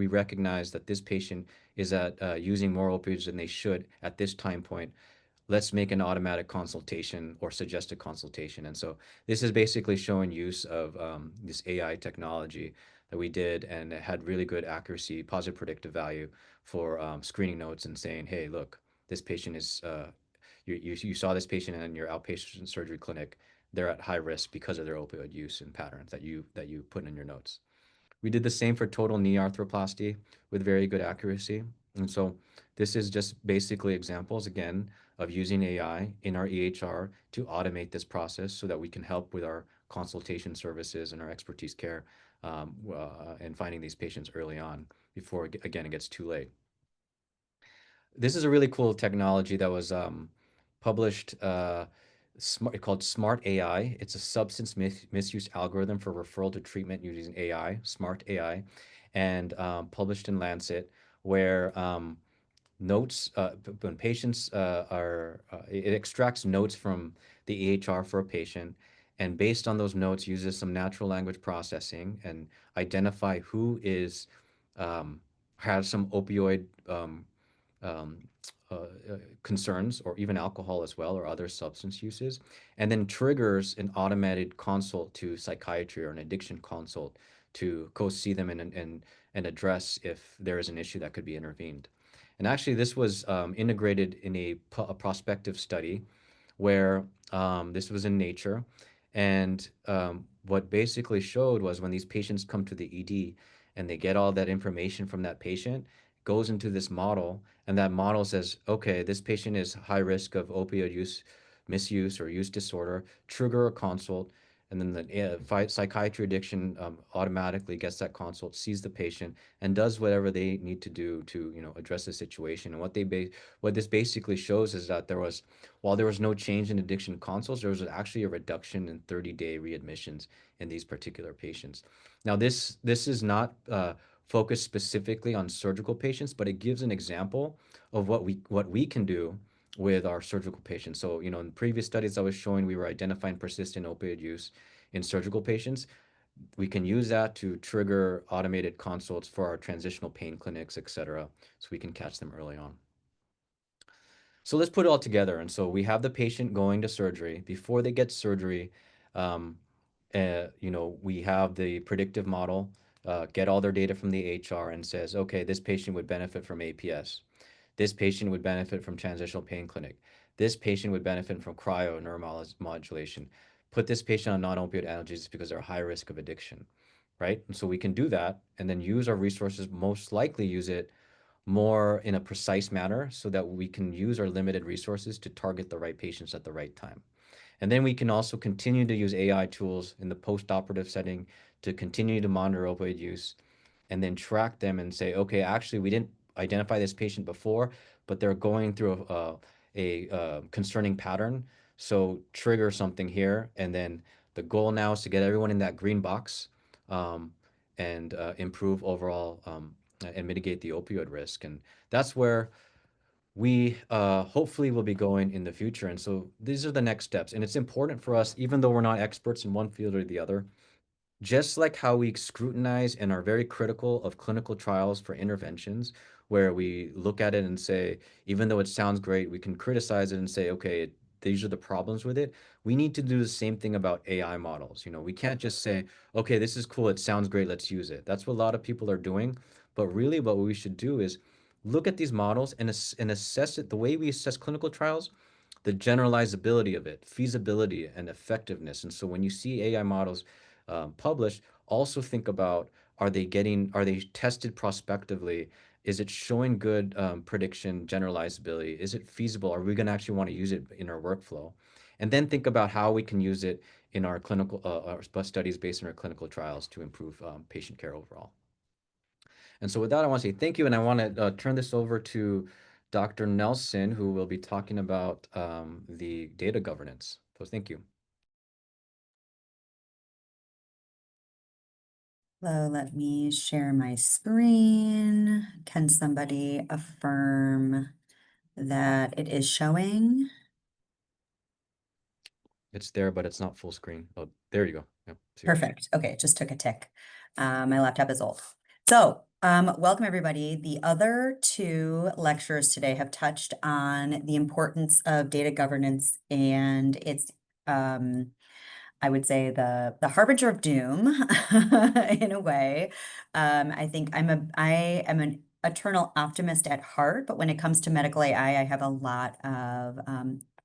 Speaker 1: recognize that this patient is at using more opioids than they should at this time point. Let's make an automatic consultation or suggest a consultation. And so this is basically showing use of this AI technology that we did, and it had really good accuracy, positive predictive value for screening notes and saying, hey, look, this patient is, you saw this patient in your outpatient surgery clinic. They're at high risk because of their opioid use and patterns that you put in your notes. We did the same for total knee arthroplasty with very good accuracy. And so this is just basically examples, again, of using AI in our EHR to automate this process so that we can help with our consultation services and our expertise care and finding these patients early on before, again, it gets too late. This is a really cool technology that was published called Smart AI. It's a substance misuse algorithm for referral to treatment using AI, Smart AI, and published in Lancet, where notes when patients it extracts notes from the EHR for a patient, and based on those notes uses some natural language processing and identify um, has some opioid um, concerns, or even alcohol as well, or other substance uses, and then triggers an automated consult to psychiatry or an addiction consult to go see them and address if there is an issue that could be intervened. And actually, this was integrated in a prospective study where this was in Nature. And what basically showed was when these patients come to the ED and they get all that information from that patient, goes into this model, and that model says, okay, this patient is high risk of opioid use, misuse, or use disorder, trigger a consult, and then the psychiatry addiction automatically gets that consult, sees the patient, and does whatever they need to do to, address the situation. And what this basically shows is that while there was no change in addiction consults, there was actually a reduction in 30-day readmissions in these particular patients. Now, this is not focused specifically on surgical patients, but it gives an example of what we can do with our surgical patients. So, in previous studies I was showing, we were identifying persistent opioid use in surgical patients. We can use that to trigger automated consults for our transitional pain clinics, et cetera, so we can catch them early on. So let's put it all together. And so we have the patient going to surgery. Before they get surgery, um, we have the predictive model get all their data from the HR and says, okay, this patient would benefit from APS. This patient would benefit from transitional pain clinic. This patient would benefit from cryo neuromodulation. Put this patient on non-opioid analgesics because they're high risk of addiction, right? And so we can do that and then use our resources, most likely use it more in a precise manner so that we can use our limited resources to target the right patients at the right time. And then we can also continue to use AI tools in the post-operative setting to continue to monitor opioid use and then track them and say, okay, actually, we didn't identify this patient before, but they're going through a concerning pattern. So trigger something here. And then the goal now is to get everyone in that green box um, and improve overall and mitigate the opioid risk. And that's where we hopefully will be going in the future. And so these are the next steps. And it's important for us, even though we're not experts in one field or the other, just like how we scrutinize and are very critical of clinical trials for interventions, where we look at it and say, even though it sounds great, we can criticize it and say, okay, these are the problems with it. We need to do the same thing about AI models. We can't just say, okay, this is cool, it sounds great, let's use it. That's what a lot of people are doing. But really, what we should do is look at these models and assess it the way we assess clinical trials, the generalizability of it, feasibility, and effectiveness. And so when you see AI models published, also think about, are they tested prospectively? Is it showing good prediction generalizability? Is it feasible? Are we going to actually want to use it in our workflow? And then think about how we can use it in our clinical our studies based on our clinical trials to improve patient care overall. And so with that, I want to say thank you, and I want to turn this over to Dr. Nelson, who will be talking about the data governance. So thank you.
Speaker 3: Hello, let me share my screen. Can somebody affirm that it is showing?
Speaker 1: It's there, but it's not full screen. Oh, there you go. Yep,
Speaker 3: Perfect. Okay, it just took a tick. My laptop is old. So, welcome everybody. The other two lecturers today have touched on the importance of data governance, and it's I would say the harbinger of doom in a way. I think I am an eternal optimist at heart, but when it comes to medical AI, I have a lot of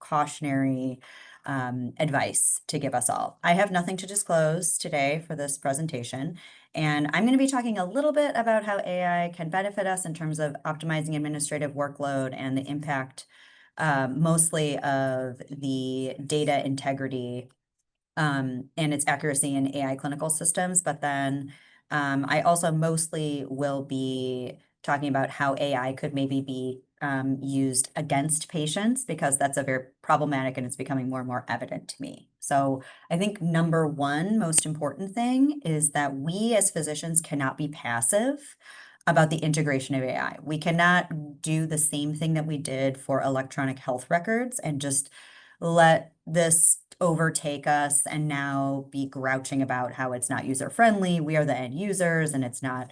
Speaker 3: cautionary advice to give us all. I have nothing to disclose today for this presentation, and I'm going to be talking a little bit about how AI can benefit us in terms of optimizing administrative workload and the impact mostly of the data integrity and its accuracy in AI clinical systems. But then I also mostly will be talking about how AI could maybe be used against patients, because that's a very problematic and it's becoming more and more evident to me. So I think number one most important thing is that we as physicians cannot be passive about the integration of AI. We cannot do the same thing that we did for electronic health records and just let this overtake us and now be grouching about how it's not user-friendly. We are the end users, and it's not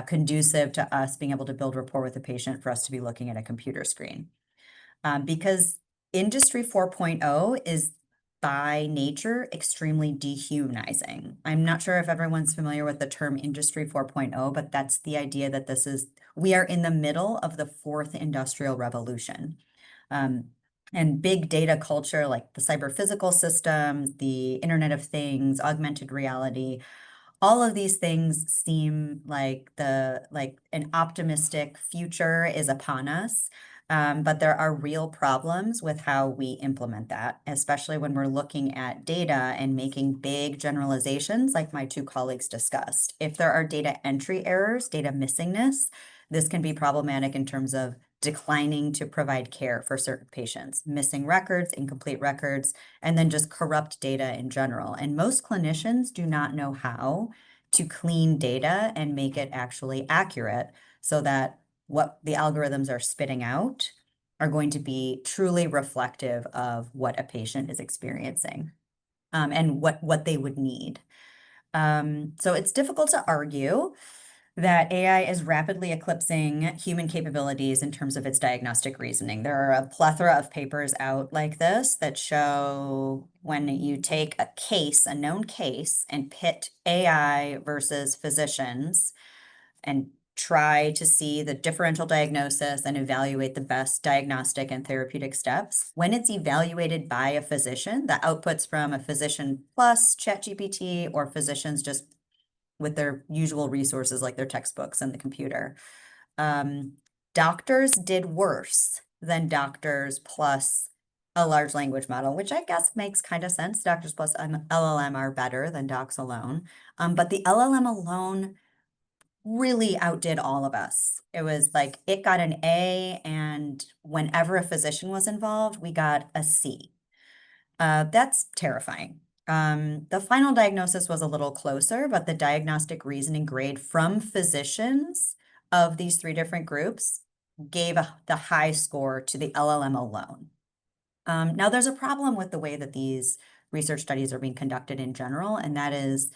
Speaker 3: conducive to us being able to build rapport with the patient for us to be looking at a computer screen. Because Industry 4.0 is by nature extremely dehumanizing. I'm not sure if everyone's familiar with the term Industry 4.0, but that's the idea that we are in the middle of the fourth industrial revolution. And big data culture, like the cyber physical systems, the Internet of Things, augmented reality, all of these things seem like an optimistic future is upon us. But there are real problems with how we implement that, especially when we're looking at data and making big generalizations like my two colleagues discussed. If there are data entry errors, data missingness, this can be problematic in terms of declining to provide care for certain patients, missing records, incomplete records, and then just corrupt data in general. And most clinicians do not know how to clean data and make it actually accurate so that what the algorithms are spitting out are going to be truly reflective of what a patient is experiencing, and what they would need. So it's difficult to argue that AI is rapidly eclipsing human capabilities in terms of its diagnostic reasoning. There are a plethora of papers out like this that show when you take a known case, and pit AI versus physicians and try to see the differential diagnosis and evaluate the best diagnostic and therapeutic steps. When it's evaluated by a physician, the outputs from a physician plus ChatGPT or physicians just with their usual resources like their textbooks and the computer. Doctors did worse than doctors plus a large language model, which I guess makes kind of sense. Doctors plus LLM are better than docs alone. But the LLM alone really outdid all of us. It was like it got an A, and whenever a physician was involved, we got a C. That's terrifying. The final diagnosis was a little closer, but the diagnostic reasoning grade from physicians of these three different groups gave the high score to the LLM alone. Now, there's a problem with the way that these research studies are being conducted in general, and that is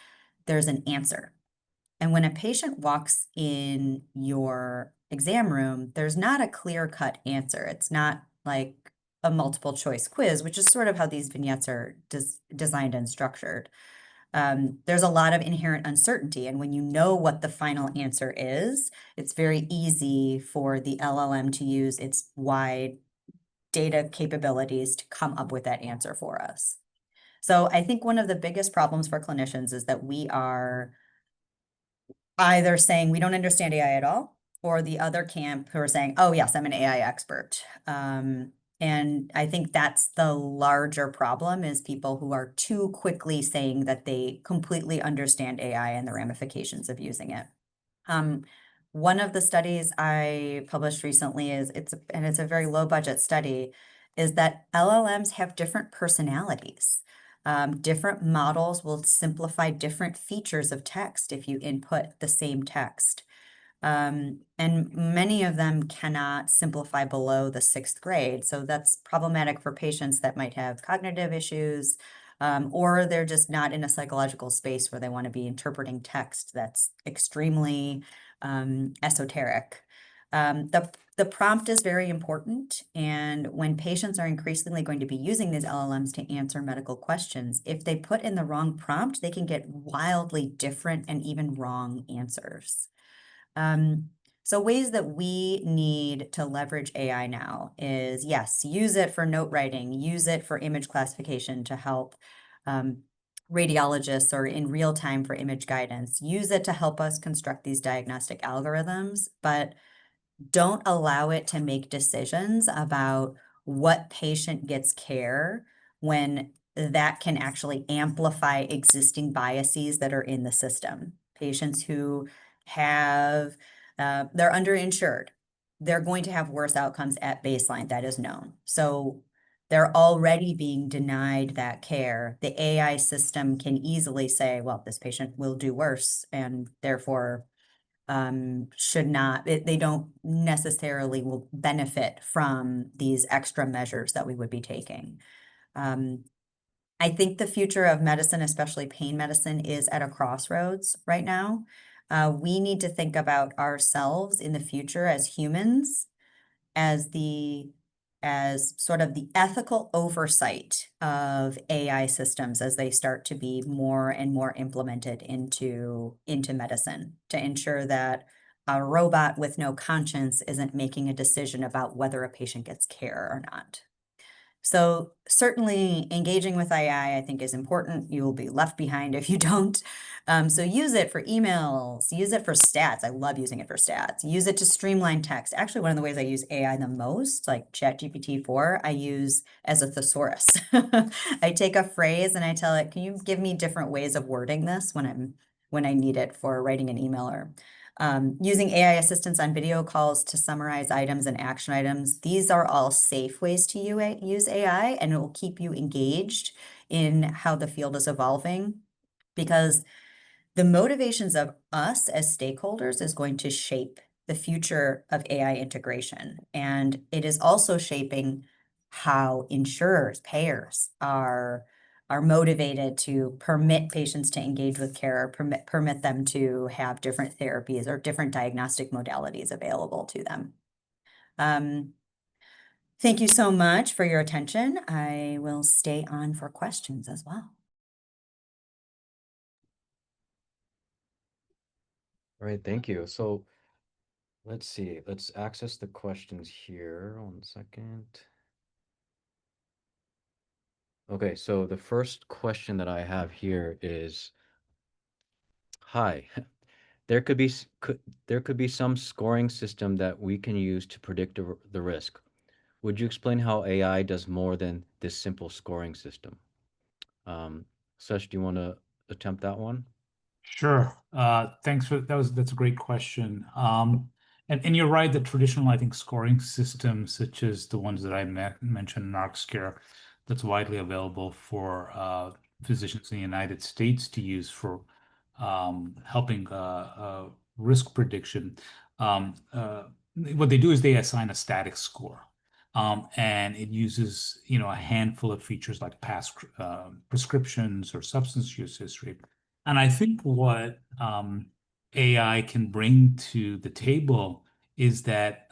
Speaker 3: there's an answer. And when a patient walks in your exam room, there's not a clear-cut answer. It's not like a multiple choice quiz, which is sort of how these vignettes are designed and structured. There's a lot of inherent uncertainty. And when you know what the final answer is, it's very easy for the LLM to use its wide data capabilities to come up with that answer for us. So I think one of the biggest problems for clinicians is that we are either saying we don't understand AI at all, or the other camp who are saying, oh yes, I'm an AI expert. And I think that's the larger problem, is people who are too quickly saying that they completely understand AI and the ramifications of using it. One of the studies I published recently it's a very low budget study, is that LLMs have different personalities. Different models will simplify different features of text if you input the same text. And many of them cannot simplify below the 6th grade. So that's problematic for patients that might have cognitive issues, or they're just not in a psychological space where they want to be interpreting text that's extremely esoteric. The prompt is very important, and when patients are increasingly going to be using these LLMs to answer medical questions, if they put in the wrong prompt, they can get wildly different and even wrong answers. So ways that we need to leverage AI now is, yes, use it for note writing, use it for image classification to help radiologists, or in real time for image guidance, use it to help us construct these diagnostic algorithms, but don't allow it to make decisions about what patient gets care when that can actually amplify existing biases that are in the system. Patients who have, they're underinsured, they're going to have worse outcomes at baseline, that is known. So they're already being denied that care. The AI system can easily say, well, this patient will do worse, and therefore should not, they don't necessarily will benefit from these extra measures that we would be taking. I think the future of medicine, especially pain medicine, is at a crossroads right now. We need to think about ourselves in the future as humans, as sort of the ethical oversight of AI systems as they start to be more and more implemented into medicine, to ensure that a robot with no conscience isn't making a decision about whether a patient gets care or not. So certainly engaging with AI, I think, is important. You will be left behind if you don't. So use it for emails, use it for stats. I love using it for stats. Use it to streamline text. Actually, one of the ways I use AI the most, like ChatGPT-4, I use as a thesaurus. I take a phrase and I tell it, can you give me different ways of wording this when I need it for writing an email, or using AI assistants on video calls to summarize items and action items. These are all safe ways to use AI, and it will keep you engaged in how the field is evolving, because the motivations of us as stakeholders is going to shape the future of AI integration. And it is also shaping how insurers, payers are motivated to permit patients to engage with care, or permit them to have different therapies or different diagnostic modalities available to them. Thank you so much for your attention. I will stay on for questions as well.
Speaker 1: All right, thank you. So let's see, let's access the questions here. 1 second. Okay, so the first question that I have here is, hi, there could be some scoring system that we can use to predict the risk. Would you explain how AI does more than this simple scoring system? Sesh, do you want to attempt that one?
Speaker 2: Sure. Thanks for that's a great question. And you're right that traditional, I think, scoring systems such as the ones that I mentioned, NarcScare, that's widely available for physicians in the United States to use for helping risk prediction. What they do is they assign a static score. And it uses, a handful of features like past prescriptions or substance use history. And I think what AI can bring to the table is that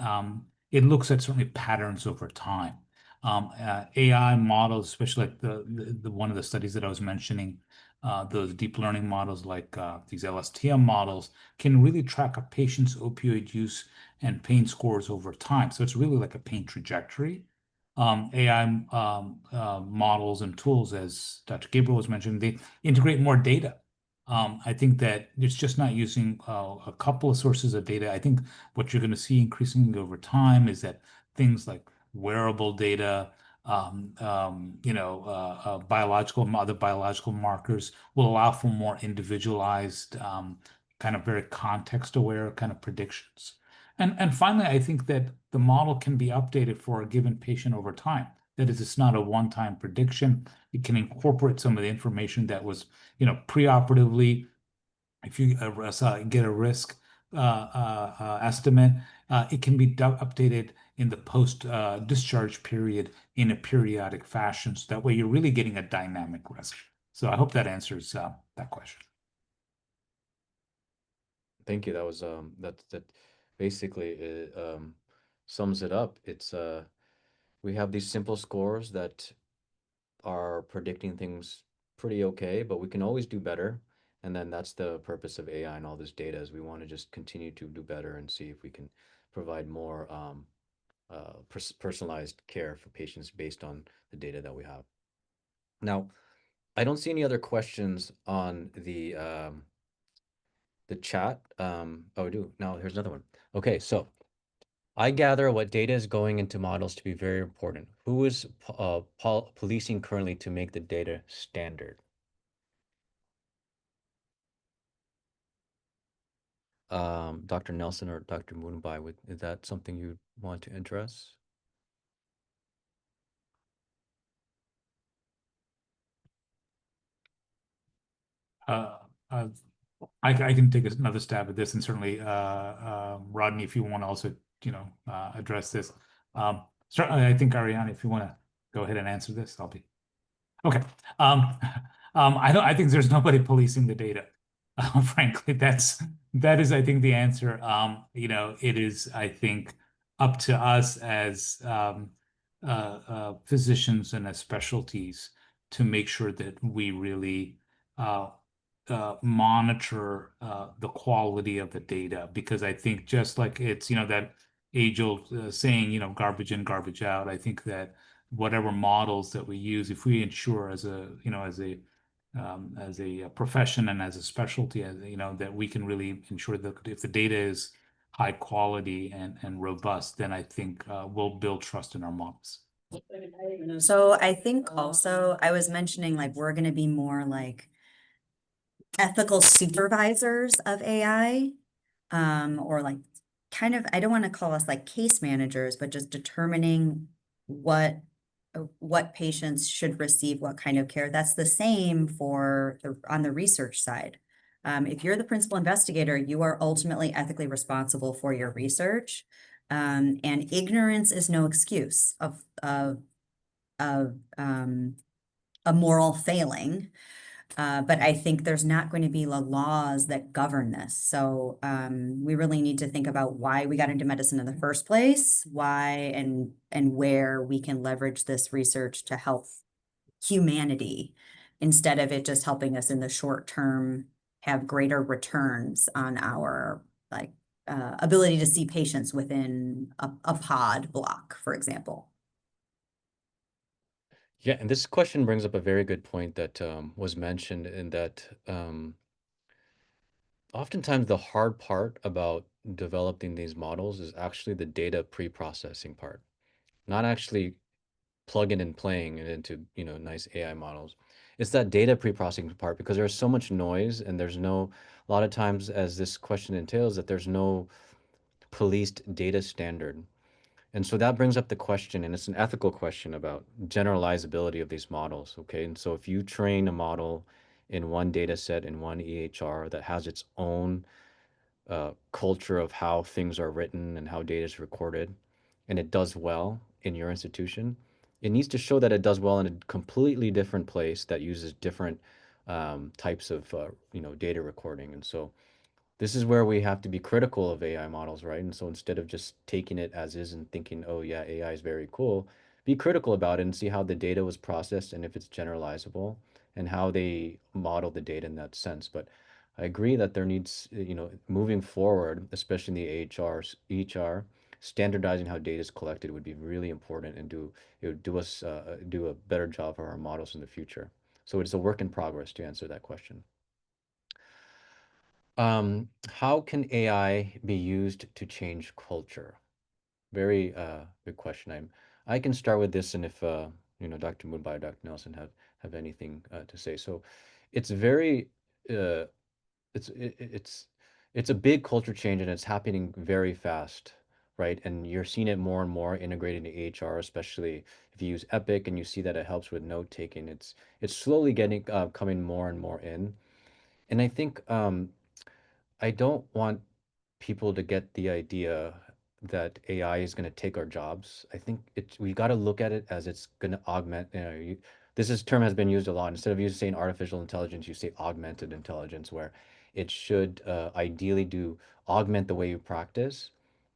Speaker 2: it looks at certainly patterns over time. AI models, especially like the one of the studies that I was mentioning, those deep learning models like these LSTM models, can really track a patient's opioid use and pain scores over time. So it's really like a pain trajectory. AI models and tools, as Dr. Gabriel was mentioning, they integrate more data. I think that it's just not using a couple of sources of data. I think what you're going to see increasingly over time is that things like wearable data, other biological markers will allow for more individualized, kind of very context-aware kind of predictions. And finally, I think that the model can be updated for a given patient over time. That is, it's not a one-time prediction. It can incorporate some of the information that was, preoperatively. If you get a risk estimate, it can be updated in the post-discharge period in a periodic fashion. So that way you're really getting a dynamic risk. So I hope that answers that question.
Speaker 1: Thank you. That was that basically sums it up. It's we have these simple scores that are predicting things pretty okay, but we can always do better. And then that's the purpose of AI and all this data, is we want to just continue to do better and see if we can provide more personalized care for patients based on the data that we have. Now, I don't see any other questions on the chat. Oh, I do. Now here's another one. Okay, so I gather what data is going into models to be very important. Who is policing currently to make the data standard? Dr. Nelson or Dr. Mudumbai, is that something you want to address?
Speaker 2: I can take another stab at this, and certainly, Rodney, if you want to also, address this. Certainly, I think Ariana, if you want to go ahead and answer this, I'll be Okay. I think there's nobody policing the data. Frankly, that is, I think, the answer. It is, I think, up to us as physicians and as specialties to make sure that we really monitor the quality of the data, because I think just like it's, that age-old saying, garbage in, garbage out. I think that whatever models that we use, if we ensure as a profession and as a specialty, that we can really ensure that if the data is high quality and robust, then I think we'll build trust in our models.
Speaker 3: So I think also I was mentioning like we're going to be more like ethical supervisors of AI, or like kind of, I don't want to call us like case managers, but just determining what patients should receive, what kind of care. That's the same for on the research side. If you're the principal investigator, you are ultimately ethically responsible for your research. And ignorance is no excuse of a moral failing. But I think there's not going to be laws that govern this. So we really need to think about why we got into medicine in the first place, why and where we can leverage this research to help humanity instead of it just helping us in the short term have greater returns on our ability to see patients within a pod block, for example.
Speaker 1: Yeah, and this question brings up a very good point that was mentioned in that oftentimes the hard part about developing these models is actually the data pre-processing part, not actually plugging and playing it into, nice AI models. It's that data pre-processing part because there's so much noise and there's no, a lot of times as this question entails, that there's no policed data standard. And so that brings up the question, and it's an ethical question about generalizability of these models, okay? And so if you train a model in one data set in one EHR that has its own culture of how things are written and how data is recorded, and it does well in your institution, it needs to show that it does well in a completely different place that uses different types of data recording. And so this is where we have to be critical of AI models, right? And so instead of just taking it as is and thinking, oh yeah, AI is very cool, be critical about it and see how the data was processed and if it's generalizable and how they model the data in that sense. But I agree that there needs, moving forward, especially in the EHR, standardizing how data is collected would be really important and it would do us do a better job for our models in the future. So it's a work in progress to answer that question. How can AI be used to change culture? Very good question. I can start with this, and if Dr. Mudumbai or Dr. Nelson have anything to say. So, it's very uh, it's a big culture change, and it's happening very fast, right? And you're seeing it more and more integrated into HR, especially if you use Epic, and you see that it helps with note taking. It's slowly getting coming more and more in, and I think I don't want people to get the idea that AI is going to take our jobs. I think we got to look at it as it's going to augment. This term has been used a lot. Instead of you saying artificial intelligence, you say augmented intelligence, where it should ideally augment the way you practice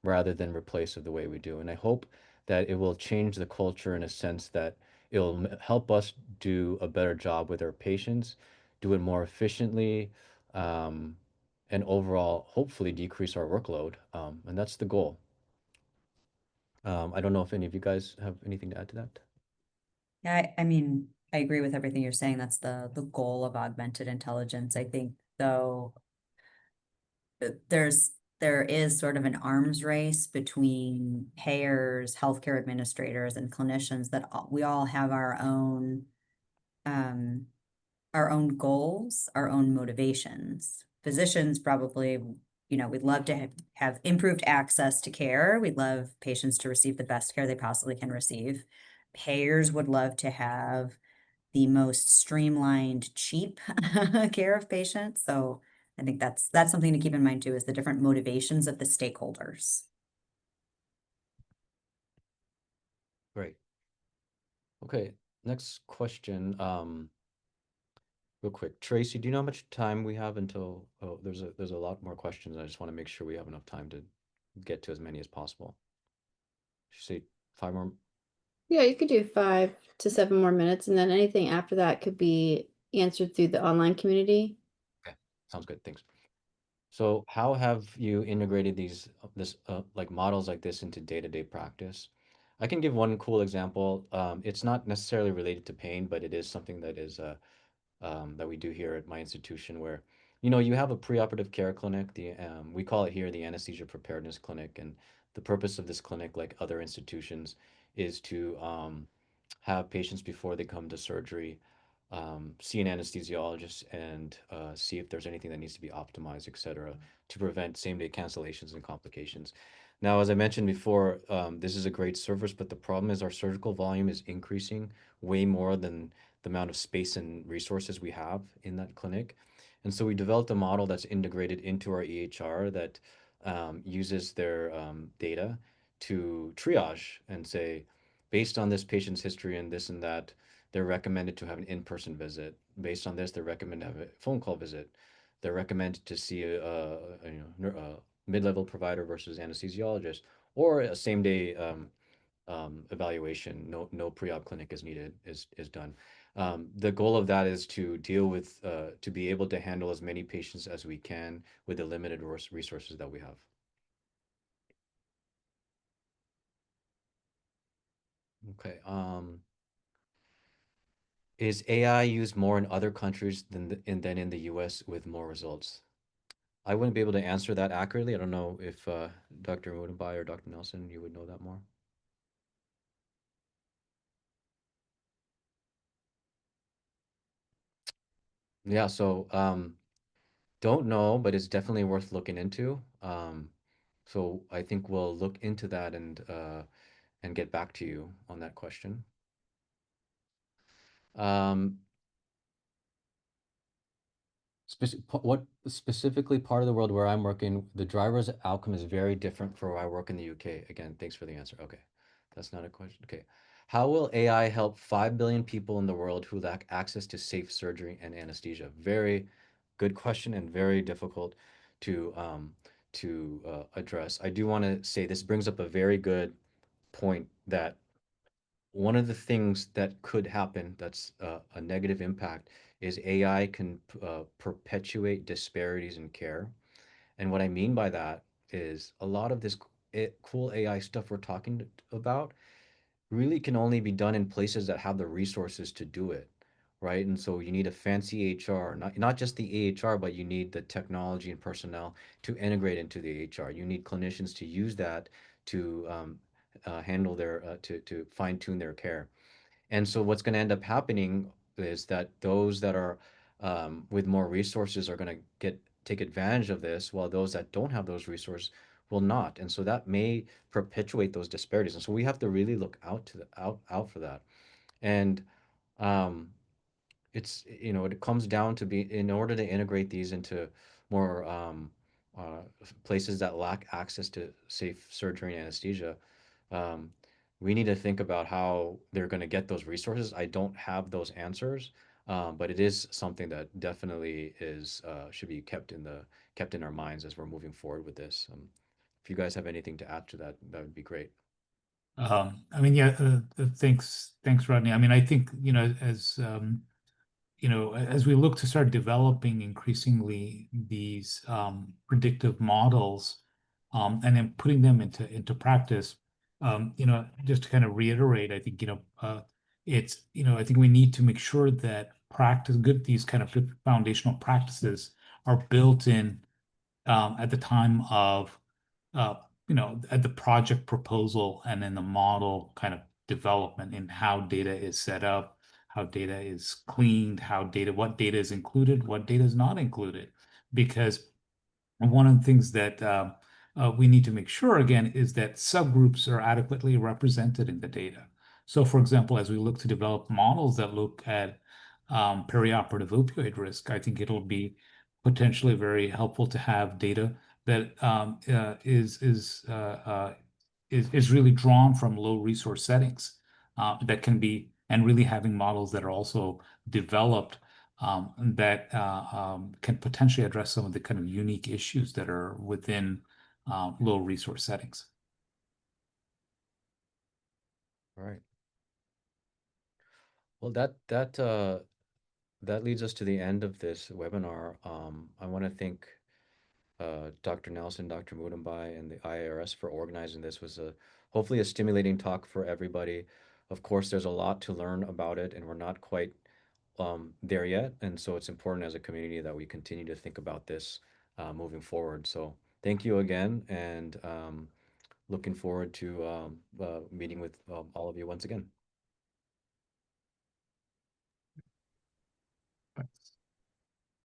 Speaker 1: rather than replace the way we do. And I hope that it will change the culture in a sense that it'll help us do a better job with our patients, do it more efficiently. And overall, hopefully decrease our workload. And that's the goal. I don't know if any of you guys have anything to add to that.
Speaker 3: Yeah, I mean, I agree with everything you're saying. That's the goal of augmented intelligence. I think though there is sort of an arms race between payers, healthcare administrators, and clinicians that we all have our own goals, our own motivations. Physicians probably, we'd love to have improved access to care. We'd love patients to receive the best care they possibly can receive. Payers would love to have the most streamlined, cheap care of patients. So I think that's something to keep in mind too, is the different motivations of the stakeholders.
Speaker 1: Great. Okay. Next question. Real quick, Tracy, do you know how much time we have until? Oh, there's a lot more questions. I just want to make sure we have enough time to get to as many as possible. Should we say 5 more?
Speaker 4: Yeah, you could do 5 to 7 more minutes, and then anything after that could be answered through the online community.
Speaker 1: Okay, sounds good. Thanks. So how have you integrated like models like this into day-to-day practice? I can give one cool example. It's not necessarily related to pain, but it is something that is that we do here at my institution where, you have a preoperative care clinic. We call it here the anesthesia preparedness clinic, and the purpose of this clinic, like other institutions, is to have patients before they come to surgery, see an anesthesiologist and see if there's anything that needs to be optimized, et cetera, to prevent same-day cancellations and complications. Now, as I mentioned before, this is a great service, but the problem is our surgical volume is increasing way more than the amount of space and resources we have in that clinic. And so we developed a model that's integrated into our EHR that uses their data to triage and say, based on this patient's history and this and that, they're recommended to have an in-person visit. Based on this, they're recommended to have a phone call visit. They're recommended to see a mid-level provider versus anesthesiologist, or a same-day evaluation. No pre-op clinic is needed is done. The goal of that is to deal with to be able to handle as many patients as we can with the limited resources that we have. Okay. Is AI used more in other countries than in the US with more results? I wouldn't be able to answer that accurately. I don't know if Dr. Mudumbai or Dr. Nelson, you would know that more. Yeah, so don't know, but it's definitely worth looking into. So I think we'll look into that and get back to you on that question. Um, what specifically part of the world where I'm working, the driver's outcome is very different for where I work in the UK. Again, thanks for the answer. Okay, that's not a question. Okay. How will AI help 5 billion people in the world who lack access to safe surgery and anesthesia? Very good question and very difficult to address. I do want to say this brings up a very good point that one of the things that could happen that's a negative impact is AI can perpetuate disparities in care. And what I mean by that is a lot of this cool AI stuff we're talking about really can only be done in places that have the resources to do it, right? And so you need a fancy HR, not just the EHR, but you need the technology and personnel to integrate into the EHR. You need clinicians to use that to handle to fine tune their care. And so what's going to end up happening is that those that are with more resources are going to take advantage of this, while those that don't have those resources will not. And so that may perpetuate those disparities. And so we have to really look out for that. And um, it comes down to be in order to integrate these into more places that lack access to safe surgery and anesthesia. Um, we need to think about how they're going to get those resources. I don't have those answers, but it is something that definitely is should be kept in our minds as we're moving forward with this. If you guys have anything to add to that, that would be great.
Speaker 2: I mean, yeah, thanks, Rodney. I mean, I think, as we look to start developing increasingly these predictive models, and then putting them into practice, just to kind of reiterate, I think, I think we need to make sure that these kind of foundational practices are built in at the time of, at the project proposal and in the model kind of development in how data is set up, how data is cleaned, what data is included, what data is not included. Because one of the things that we need to make sure, again, is that subgroups are adequately represented in the data. So, for example, as we look to develop models that look at perioperative opioid risk, I think it'll be potentially very helpful to have data that is really drawn from low resource settings that can be and really having models that are also developed that can potentially address some of the kind of unique issues that are within low resource settings.
Speaker 1: All right. Well, that leads us to the end of this webinar. I want to thank Dr. Nelson, Dr. Mudumbai, and the IARS for organizing this. Was hopefully a stimulating talk for everybody. Of course, there's a lot to learn about it, and we're not quite there yet. And so it's important as a community that we continue to think about this moving forward. So thank you again, and looking forward to meeting with all of you once again.